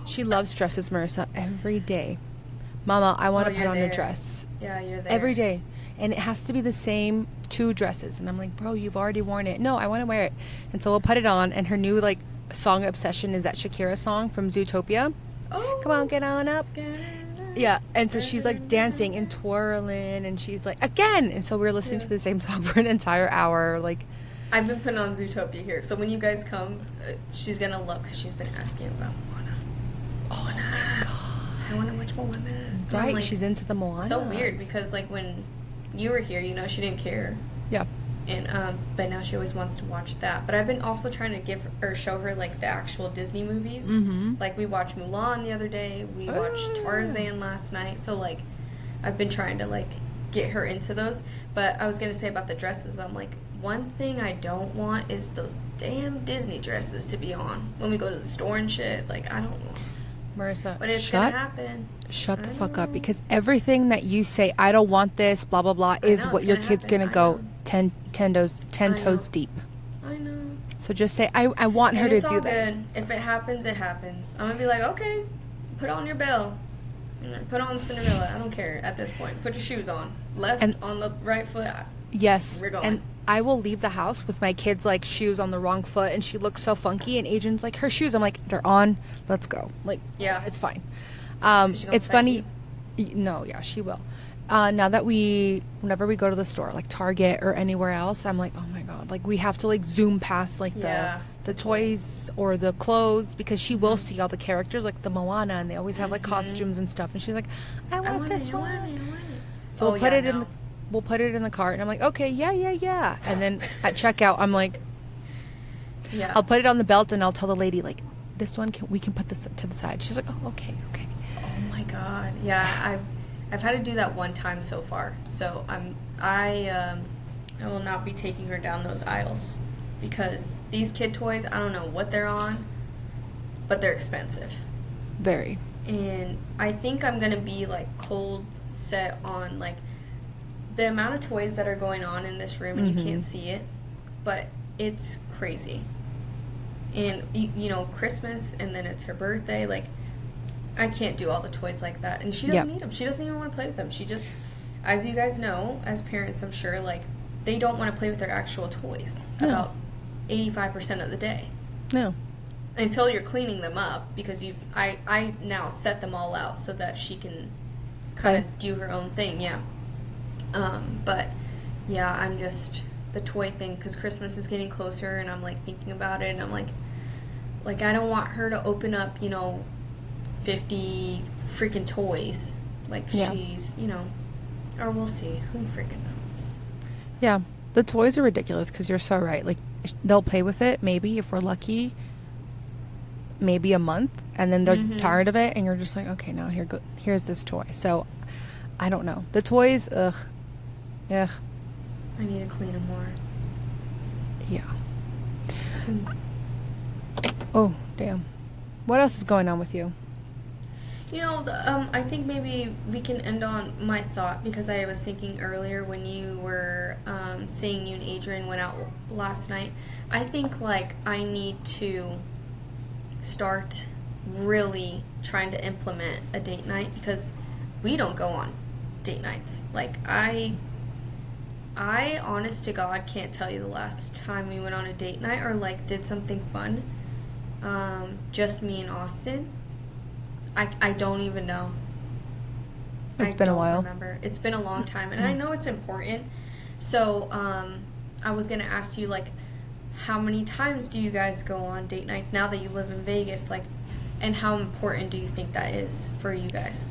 She loves dresses, Marissa, every day. Mama, I want to put you're on a there. dress Yeah, you're there. every day, and it has to be the same 2 dresses. And I'm like, bro, you've already worn it. No, I want to wear it. And so we'll put it on, and her new like song obsession is that Shakira song from Zootopia. Oh, Come on, get on up. Yeah, and so she's like dancing and twirling, and she's like, again. And so we're listening to the same song for an entire hour. Like, I've been putting on Zootopia here, so when you guys come, she's gonna love, because she's been asking about Moana. oh my god, I want to watch Moana. And I'm right? like, She's into the Moana. so weird, because like when you were here, she didn't care. yeah, And but now she always wants to watch that. But I've been also trying to show her like the actual Disney movies. Mm-hmm. Like we watched Mulan the other day. We watched Tarzan last night. So like, I've been trying to like get her into those. But I was gonna say about the dresses. I'm like, one thing I don't want is those damn Disney dresses to be on when we go to the store and shit. Like I don't want. Marissa, But it's gonna happen. Shut the I fuck up, know. because everything that you say, I don't want this, blah blah blah, is know, what it's your gonna kid's happen. gonna I go know. 10 I toes know. deep. I know. So just say, I want her And to it's do all that. good. If it happens, it happens. I'm gonna be like, okay, put on your bell. And then put on Cinderella. I don't care at this point. Put your shoes on. Left And- on the right foot. Yes. We're going. And I will leave the house with my kids like shoes on the wrong foot, and she looks so funky, and Adrian's like, her shoes. I'm like, they're on. Let's go. Like, Yeah. it's fine. Is she gonna It's fight funny. you? No, yeah, she will. Now that whenever we go to the store, like Target or anywhere else, I'm like, oh my god, like we have to like zoom past like Yeah, the toys or the clothes because she will see all the characters like the Moana and they always have like costumes and stuff and she's like, I want this one. I want it. So Oh, we'll put yeah, it in no. we'll put it in the cart and I'm like, okay, yeah. And then at checkout, I'm like, Yeah. I'll put it on the belt and I'll tell the lady like, this one we can put this to the side. She's like, oh, okay. Oh my god. Yeah, I've had to do that one time so far. So I will not be taking her down those aisles because these kid toys, I don't know what they're on, but they're expensive. Very. And I think I'm going to be like cold set on like the amount of toys that are going on in this room and you can't see it, but it's crazy. And you know, Christmas and then it's her birthday, like I can't do all the toys like that. And she doesn't need them. She doesn't even want to play with them. She just, as you guys know, as parents, I'm sure, like, they don't want to play with their actual toys about 85% of the day. No. Until you're cleaning them up because I now set them all out so that she can kind of do her own thing, yeah. But, yeah, I'm just, the toy thing, because Christmas is getting closer and I'm, like, thinking about it and I'm like, I don't want her to open up, you know, 50 freaking toys. Like, she's, you know, or we'll see. Who freaking knows? Yeah. The toys are ridiculous because you're so right. Like, they'll play with it, maybe, if we're lucky, maybe a month, and then they're tired of it, and you're just like, okay, now here's this toy. So, I don't know. The toys, ugh. I need to clean them more. Yeah. Soon. Oh, damn. What else is going on with you? You know, I think maybe we can end on my thought because I was thinking earlier when you were saying you and Adrian went out last night. I think, like, I need to start really trying to implement a date night because we don't go on date nights. Like, I honest to God can't tell you the last time we went on a date night or, like, did something fun. Just me and Austin. I don't even know. It's been a while. Remember. It's been a long time, and I know it's important. So, I was gonna ask you, like, how many times do you guys go on date nights now that you live in Vegas? Like, and how important do you think that is for you guys?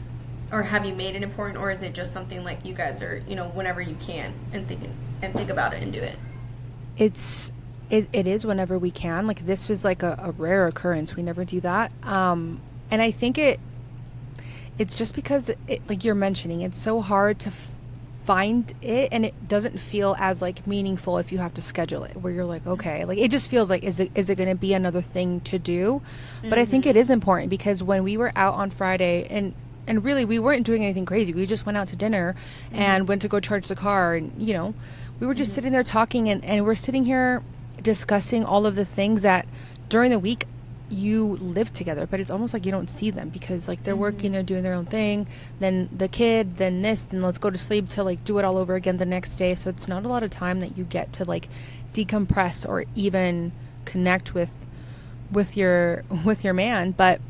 Or have you made it important, or is it just something like you guys are, you know, whenever you can and think about it and do it? It is whenever we can. Like, this was like a rare occurrence. We never do that. And I think it's just because, like you're mentioning, it's so hard to find it, and it doesn't feel as, like, meaningful if you have to schedule it, where you're like, okay. Like, it just feels like, is it going to be another thing to do? But I think it is important because when we were out on Friday, and really we weren't doing anything crazy. We just went out to dinner and went to go charge the car, and, you know, we were just sitting there talking, and we're sitting here discussing all of the things that during the week you live together, but it's almost like you don't see them because, like, they're working, they're doing their own thing, then the kid, then this, then let's go to sleep to, like, do it all over again the next day. So it's not a lot of time that you get to, like, decompress or even connect with your man. But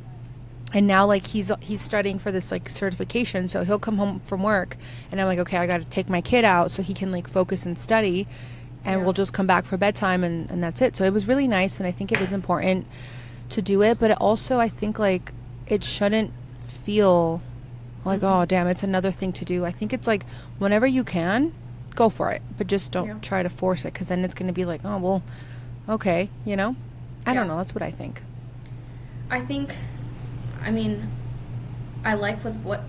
and now, like, he's studying for this, like, certification, so he'll come home from work and I'm like, okay, I got to take my kid out so he can, like, focus and study, and we'll just come back for bedtime and that's it. So it was really nice, and I think it is important to do it, but it also, I think, like, it shouldn't feel like, oh damn, it's another thing to do. I think it's like, whenever you can, go for it, but just don't try to force it, because then it's going to be like, oh well, okay, you know. I don't know, that's what I think. I mean, I like with what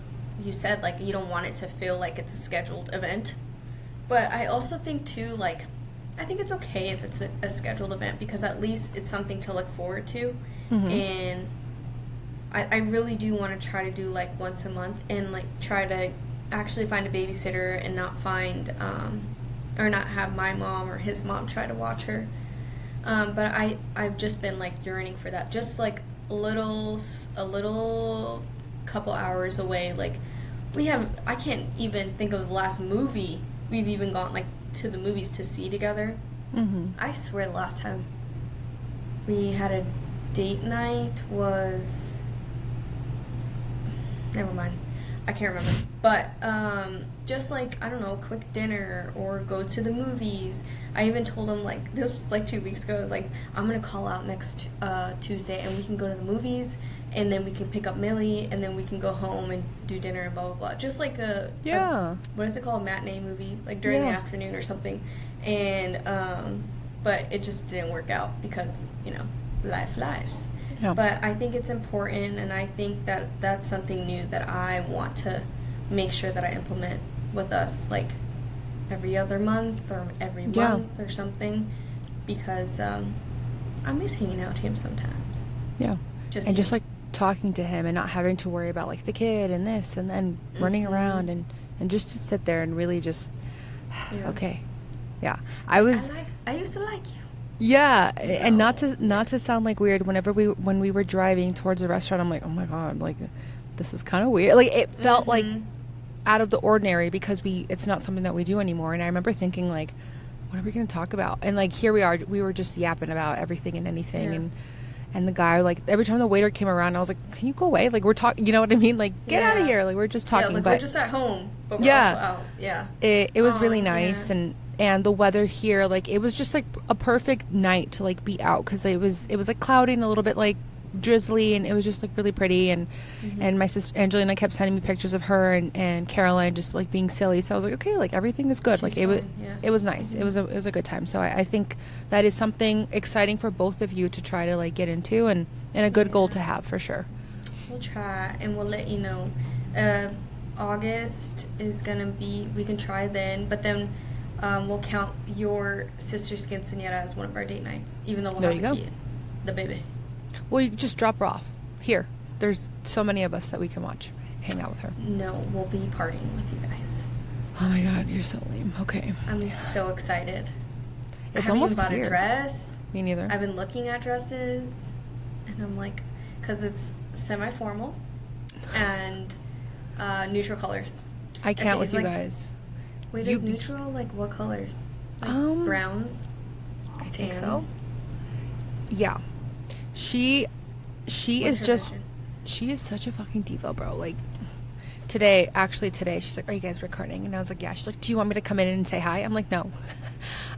you said, like, you don't want it to feel like it's a scheduled event, but I also think too, like, I think it's okay if it's a scheduled event because at least it's something to look forward to. And I really do want to try to do, like, once a month and, like, try to actually find a babysitter and not find or not have my mom or his mom try to watch her. But I've just been, like, yearning for that, just, like, a little couple hours away. Like, I can't even think of the last movie we've even gone, like, to the movies to see together. I swear the last time we had a date night was Never mind. I can't remember. But just like, I don't know, a quick dinner or go to the movies. I even told him, like, this was like 2 weeks ago. I was like, I'm going to call out next Tuesday and we can go to the movies and then we can pick up Millie and then we can go home and do dinner and blah, blah, blah. Just like a what is it called? A matinee movie, like during the afternoon or something. And, but it just didn't work out because, you know, lives. Yeah. But I think it's important, and I think that that's something new that I want to make sure that I implement with us, like every other month or every month or something, because I miss hanging out with him sometimes. Yeah. Just like talking to him and not having to worry about like the kid and this and then running around and just to sit there and really just okay. Yeah. I used to like you. Yeah, and not to sound like weird. When we were driving towards the restaurant, I'm like, oh my god, like this is kind of weird. Like it felt like out of the ordinary because it's not something that we do anymore. And I remember thinking like, what are we going to talk about? And like here we are, we were just yapping about everything and anything. And the guy, like every time the waiter came around, I was like, can you go away? Like we're talking, you know what I mean? Like get out of here. Like we're just talking. Like but we're just at home. But we're also out. Yeah. It was really nice and the weather here, like it was just like a perfect night to like be out because it was like cloudy and a little bit like drizzly, and it was just like really pretty. And my sister Angelina kept sending me pictures of her and Caroline just like being silly, so I was like, okay, like everything is good. She's like it was nice. It was a good time. So I think that is something exciting for both of you to try to like get into and a good goal to have for sure. We'll try and we'll let you know. August is gonna be, we can try then, but then we'll count your sister's quinceañera as one of our date nights, even though we'll have the baby. Well, you just drop her off. Here. There's so many of us that we can hang out with her. No, we'll be partying with you guys. Oh my god, you're so lame. Okay. I'm so excited. It's almost bought a dress. Me neither. I've been looking at dresses, and I'm like, because it's semi-formal and neutral colors. I can't with you guys. Wait, is neutral like what colors? Like browns? I think so. Yeah. She is just vision? She is such a fucking diva, bro. Like today, she's like, are you guys recording? And I was like, yeah. She's like, do you want me to come in and say hi? I'm like, no.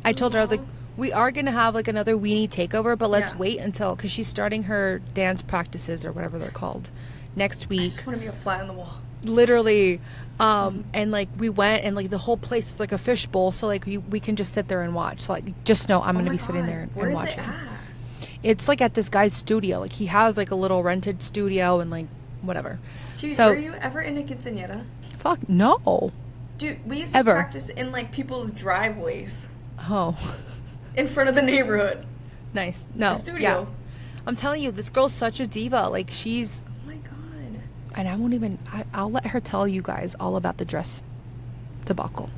I told her, I was like, we are going to have like another weenie takeover, but let's wait until, because she's starting her dance practices or whatever they're called next week. I just want to be a fly on the wall. Literally. And like we went and like the whole place is like a fishbowl, so like we can just sit there and watch. So like just know I'm gonna be sitting there and watching. Where is it at? It's like at this guy's studio. Like he has like a little rented studio and like whatever. Jeez, were you ever in a quinceañera? Fuck no. Dude, we used to practice in like people's driveways. Oh. In front of the neighborhood. Nice. No. The studio. Yeah. I'm telling you, this girl's such a diva. Like she's. Oh my god. And I won't even. I'll let her tell you guys all about the dress debacle.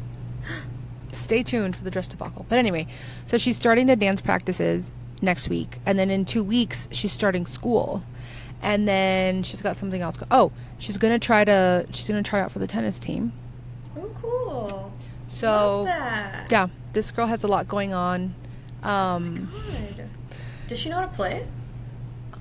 Stay tuned for the dress debacle. But anyway, so she's starting the dance practices next week, and then in 2 weeks she's starting school, and then she's got something else. She's gonna try out for the tennis team. Oh, cool. So love that. Yeah, this girl has a lot going on. Oh my god. Does she know how to play?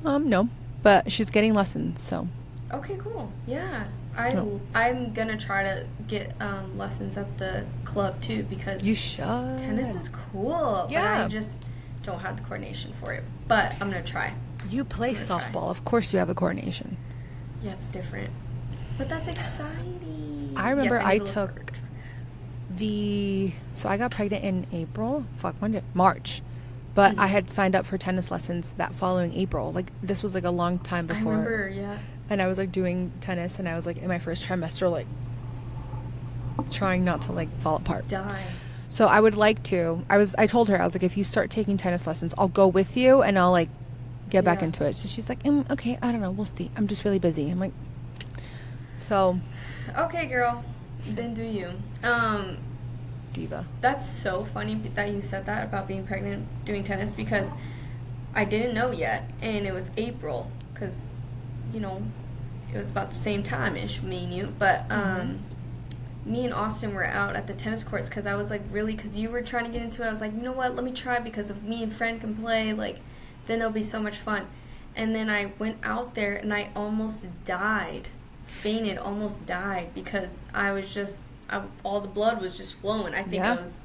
No, but she's getting lessons. So. Okay, cool. Yeah. I'm gonna try to get lessons at the club too, because you should. Tennis is cool, but I just don't have the coordination for it. But I'm gonna try. You play softball, of course you have the coordination. Yeah, it's different, but that's exciting. I remember I took so I got pregnant in April. March. But I had signed up for tennis lessons that following April. Like this was like a long time before. I remember, yeah. And I was like doing tennis, and I was like in my first trimester, like trying not to like fall apart. Die. So I would like to. I told her, I was like, if you start taking tennis lessons, I'll go with you and I'll like get back into it. So she's like, okay, I don't know, we'll see. I'm just really busy. I'm like, so. Okay, girl, then do you. Diva. That's so funny that you said that about being pregnant doing tennis, because I didn't know yet, and it was April, because you know it was about the same time-ish, me and you, but me and Austin were out at the tennis courts, because I was like, really, because you were trying to get into it, I was like, you know what, let me try, because if me and friend can play, like then it'll be so much fun. And then I went out there and I almost died fainted, almost died because all the blood was just flowing. I think I was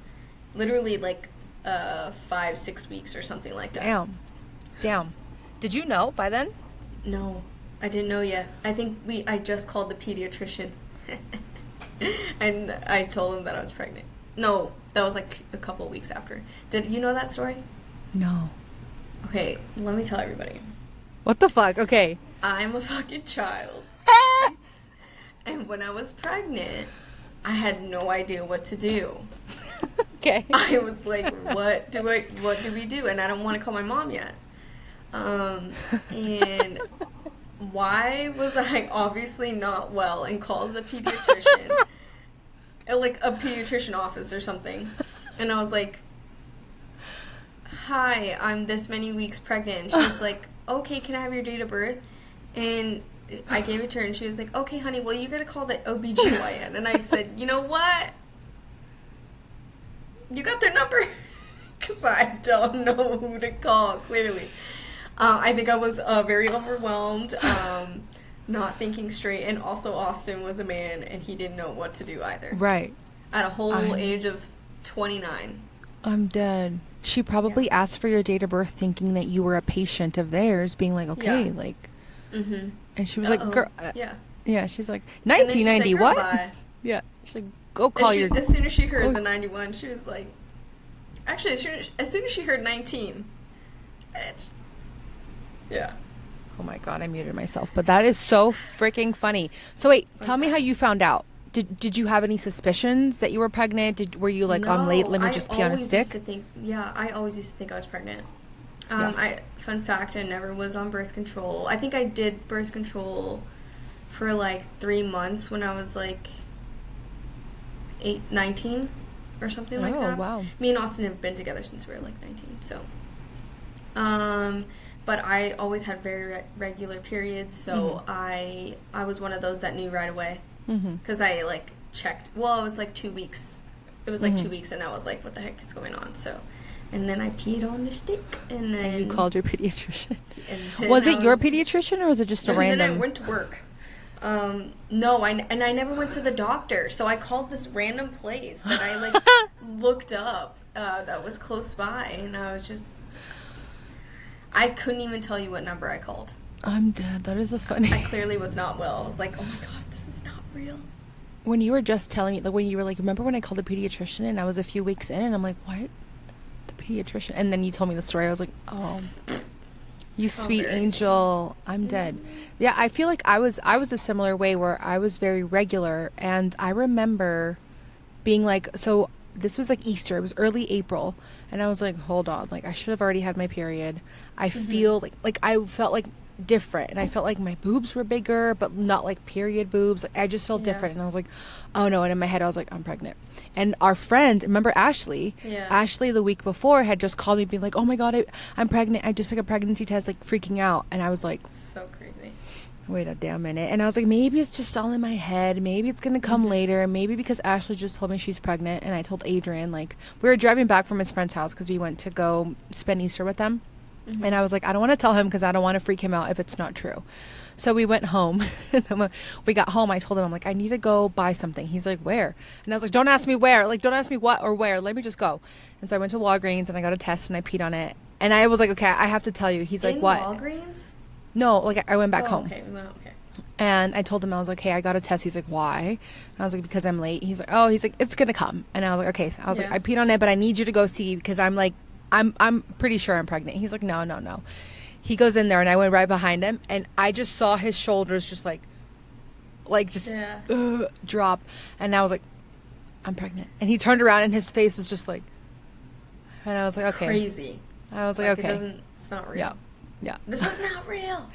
literally like 5-6 weeks or something like that. Damn. Did you know by then? No, I didn't know yet. I think I just called the pediatrician. And I told him that I was pregnant. No, that was like a couple of weeks after. Did you know that story? No. Okay, let me tell everybody. What the fuck? Okay. I'm a fucking child. And when I was pregnant, I had no idea what to do. Okay. I was like, what do we do? And I don't want to call my mom yet. And why was I obviously not well and called the pediatrician, like a pediatrician office or something. And I was like, hi, I'm this many weeks pregnant. And she's like, okay, can I have your date of birth? And I gave it to her and she was like, okay, honey, well, you gotta call the OBGYN. And I said, you know what? You got their number? Because I don't know who to call, clearly. I think I was very overwhelmed, not thinking straight, and also Austin was a man, and he didn't know what to do either. Right. At a whole age of 29. I'm dead. She probably asked for your date of birth thinking that you were a patient of theirs, being like, okay, like... Mm-hmm. And she was like, girl... Yeah, she's like, 1990, like, what? Bye. Yeah. She's like, go call your... As soon as she heard the 91, she was like... Actually, as soon as she heard 19, bitch. Yeah. Oh my god, I muted myself. But that is so freaking funny. So wait, tell me how you found out. Did you have any suspicions that you were pregnant? Were you like, no, I'm late, let me just pee on a stick? I always used to think I was pregnant. Fun fact, I never was on birth control. I think I did birth control for like 3 months when I was like 19 or something like that. Oh, wow. Me and Austin have been together since we were like 19, so. But I always had very regular periods, so I was one of those that knew right away. Because I, like, checked. Well, it was, like, 2 weeks. It was, like, 2 weeks, and I was like, what the heck is going on? So, and then I peed on the stick, and then... And you called your pediatrician. Was it your pediatrician, or was it just a random... And then I went to work. No, I never went to the doctor, so I called this random place that I, like, looked up that was close by, and I was just... I couldn't even tell you what number I called. I'm dead. That is a funny... I clearly was not well. I was like, oh my god, this is not real. When you were just telling me, like, when you were like, remember when I called the pediatrician and I was a few weeks in and I'm like, what? The pediatrician? And then you told me the story. I was like, oh, you sweet angel. I'm dead. Yeah, I feel like I was a similar way where I was very regular. And I remember being like, so this was like Easter. It was early April. And I was like, hold on. Like, I should have already had my period. I feel like I felt like different. And I felt like my boobs were bigger, but not like period boobs. Like, I just felt different. And I was like, oh no. And in my head, I was like, I'm pregnant. And our friend, remember Ashley? Yeah. Ashley the week before had just called me being like, oh my God, I'm pregnant. I just took a pregnancy test, like freaking out. And I was like, so crazy. Wait a damn minute. And I was like, maybe it's just all in my head. Maybe it's going to come later. Maybe because Ashley just told me she's pregnant. And I told Adrian, like, we were driving back from his friend's house because we went to go spend Easter with them. And I was like, I don't want to tell him because I don't want to freak him out if it's not true. So we went home. And then when we got home, I told him, I'm like, I need to go buy something. He's like, where? And I was like, don't ask me where. Like, don't ask me what or where. Let me just go. And so I went to Walgreens and I got a test and I peed on it. And I was like, okay, I have to tell you. He's like, what? Walgreens? No, like I went back home. Okay, well, okay. And I told him, I was like, hey, I got a test. He's like, why? And I was like, because I'm late. He's like, oh, it's going to come. And I was like, okay. So I was like, I peed on it, but I need you to go see because I'm like, I'm pretty sure I'm pregnant. He's like, no. He goes in there and I went right behind him and I just saw his shoulders just drop. And I was like, I'm pregnant. And he turned around and his face was just like, and I was like, okay. Crazy. I was like, okay. It's not real. Yeah. This is not real.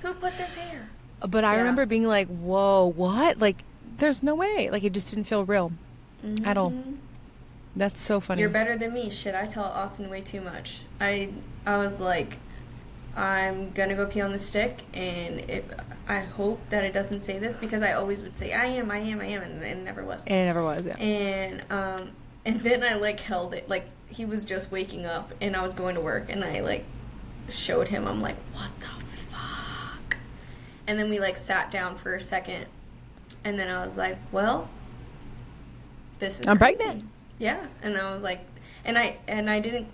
Who put this here? But I remember being like, whoa, what? Like, there's no way. Like, it just didn't feel real at all. That's so funny. You're better than me. Shit, I tell Austin way too much. I was like, I'm gonna go pee on the stick, and I hope that it doesn't say this because I always would say I am, and it never was. And it never was, yeah. And then I like held it, like he was just waking up, and I was going to work, and I like showed him. I'm like, what the fuck? And then we like sat down for a second, and then I was like, well, this is I'm crazy. pregnant. Yeah. And I was like, and I didn't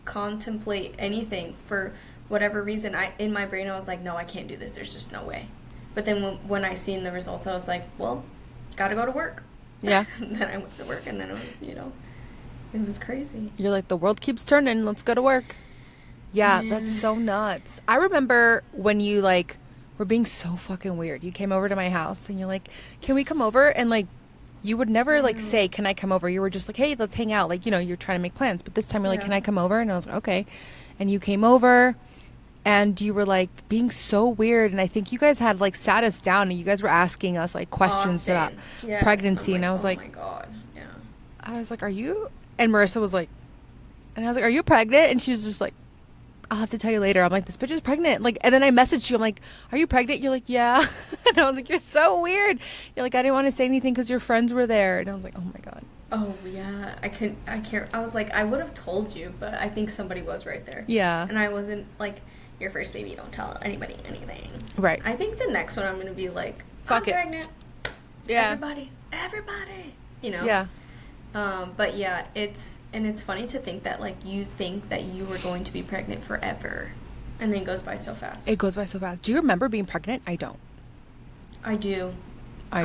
contemplate anything for whatever reason. In my brain I was like, no, I can't do this. There's just no way. But then when I seen the results, I was like, well, gotta go to work. Yeah. Then I went to work, and then it was, it was crazy. You're like, the world keeps turning. Let's go to work. Yeah, that's so nuts. I remember when you, like, were being so fucking weird. You came over to my house, and you're like, can we come over? And, like, you would never, like, say, can I come over? You were just like, hey, let's hang out. Like, you're trying to make plans. But this time you're like, can I come over? And I was like, okay. And you came over, and you were, like, being so weird. And I think you guys had, like, sat us down, and you guys were asking us, like, questions about pregnancy. And I was like, oh, my God. Yeah. I was like, are you? And Marissa was like, and I was like, are you pregnant? And she was just like, I'll have to tell you later. I'm like, this bitch is pregnant. Like, and then I messaged you. I'm like, are you pregnant? You're like, yeah. And I was like, you're so weird. You're like, I didn't want to say anything because your friends were there. And I was like, oh my God. Oh, yeah. I can't. I was like, I would have told you, but I think somebody was right there. Yeah. And I wasn't like, your first baby, don't tell anybody anything. Right. I think the next one I'm going to be like, fuck I'm it. pregnant. Yeah. Everybody. Yeah. But yeah, it's funny to think that, like, you think that you were going to be pregnant forever, and then it goes by so fast. It goes by so fast. Do you remember being pregnant? I don't. I do. I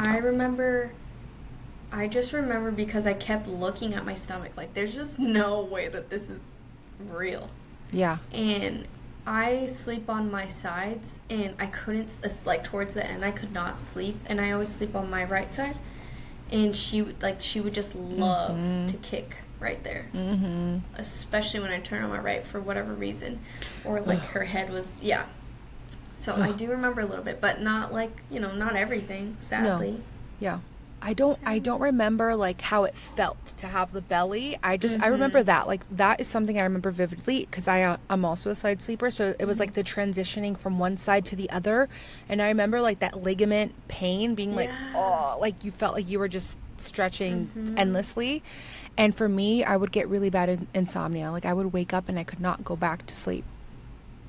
just remember because I kept looking at my stomach, like, there's just no way that this is real. Yeah. And I sleep on my sides, and I couldn't, like, towards the end, I could not sleep, and I always sleep on my right side. And she would just love to kick right there. Mm-hmm. Especially when I turn on my right for whatever reason. Or, like, her head was, yeah. So I do remember a little bit, but not, like, not everything, sadly. No. Yeah. I don't remember, like, how it felt to have the belly. I remember that. Like, that is something I remember vividly because I'm also a side sleeper. So it was, like, the transitioning from one side to the other. And I remember, like, that ligament pain being, like, oh, like, you felt like you were just stretching endlessly. And for me, I would get really bad insomnia. Like, I would wake up and I could not go back to sleep.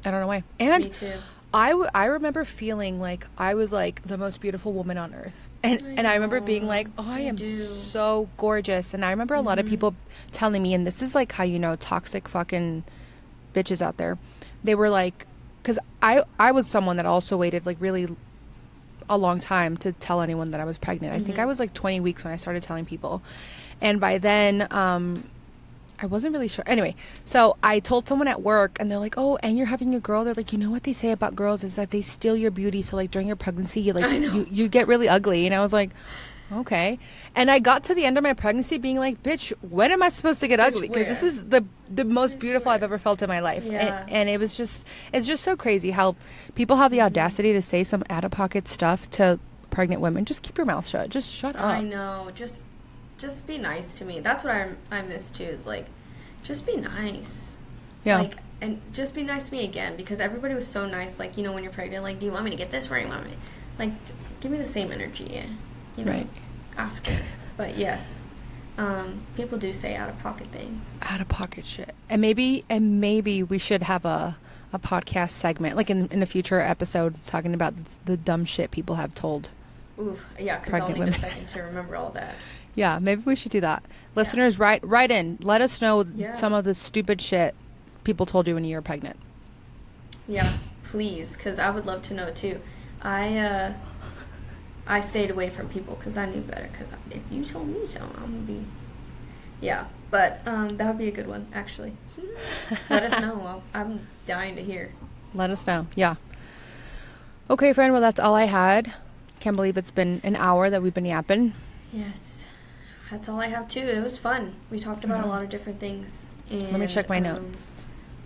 I don't know why. And me too. I remember feeling like I was, like, the most beautiful woman on earth. And I remember being like, oh, I am so gorgeous. And I remember a lot of people telling me, and this is, like, how toxic fucking bitches out there. They were like, because I was someone that also waited, like, really a long time to tell anyone that I was pregnant. I think I was, like, 20 weeks when I started telling people. And by then, I wasn't really sure. Anyway, so I told someone at work, and they're like, oh, and you're having a girl? They're like, what they say about girls is that they steal your beauty. So, like, during your pregnancy, you get really ugly. And I was like, okay. And I got to the end of my pregnancy being like, bitch, when am I supposed to get ugly? Because this is the most beautiful I've ever felt in my life. Yeah. And it was just, it's just so crazy how people have the audacity to say some out-of-pocket stuff to pregnant women. Just keep your mouth shut. Just shut up. I know. Just be nice to me. That's what I miss too, is, like, just be nice. Yeah. Like, and just be nice to me again, because everybody was so nice. Like, when you're pregnant, like, do you want me to get this? Where do you want me? Like, give me the same energy, right. after. But yes, people do say out of pocket things. Out of pocket shit. And maybe we should have a podcast segment, like in a future episode, talking about the dumb shit people have told. Ooh, yeah, because I'll need a second to remember all that. Yeah, maybe we should do that. Listeners, write in. Let us know some of the stupid shit people told you when you were pregnant. Yeah, please, because I would love to know too. I stayed away from people because I knew better. Because if you told me so, I'm gonna be. Yeah, but that would be a good one, actually. Let us know. I'm dying to hear. Let us know. Yeah. Okay, friend. Well, that's all I had. Can't believe it's been an hour that we've been yapping. Yes. That's all I have, too. It was fun. We talked about a lot of different things. And, let me check my notes.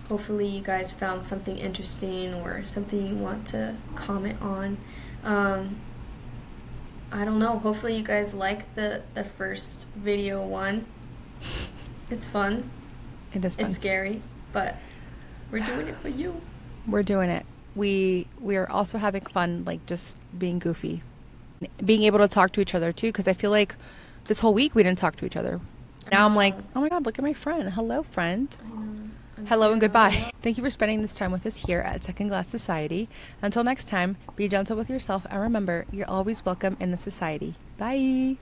Hopefully you guys found something interesting or something you want to comment on. I don't know. Hopefully you guys like the first video one. It's fun. It is fun. It's scary, but we're doing it for you. We're doing it. We are also having fun, like, just being goofy. Being able to talk to each other, too, because I feel like this whole week we didn't talk to each other. Now I'm like, oh my God, look at my friend. Hello, friend. Hello and goodbye. Thank you for spending this time with us here at Second Glass Society. Until next time, be gentle with yourself and remember, you're always welcome in the society. Bye.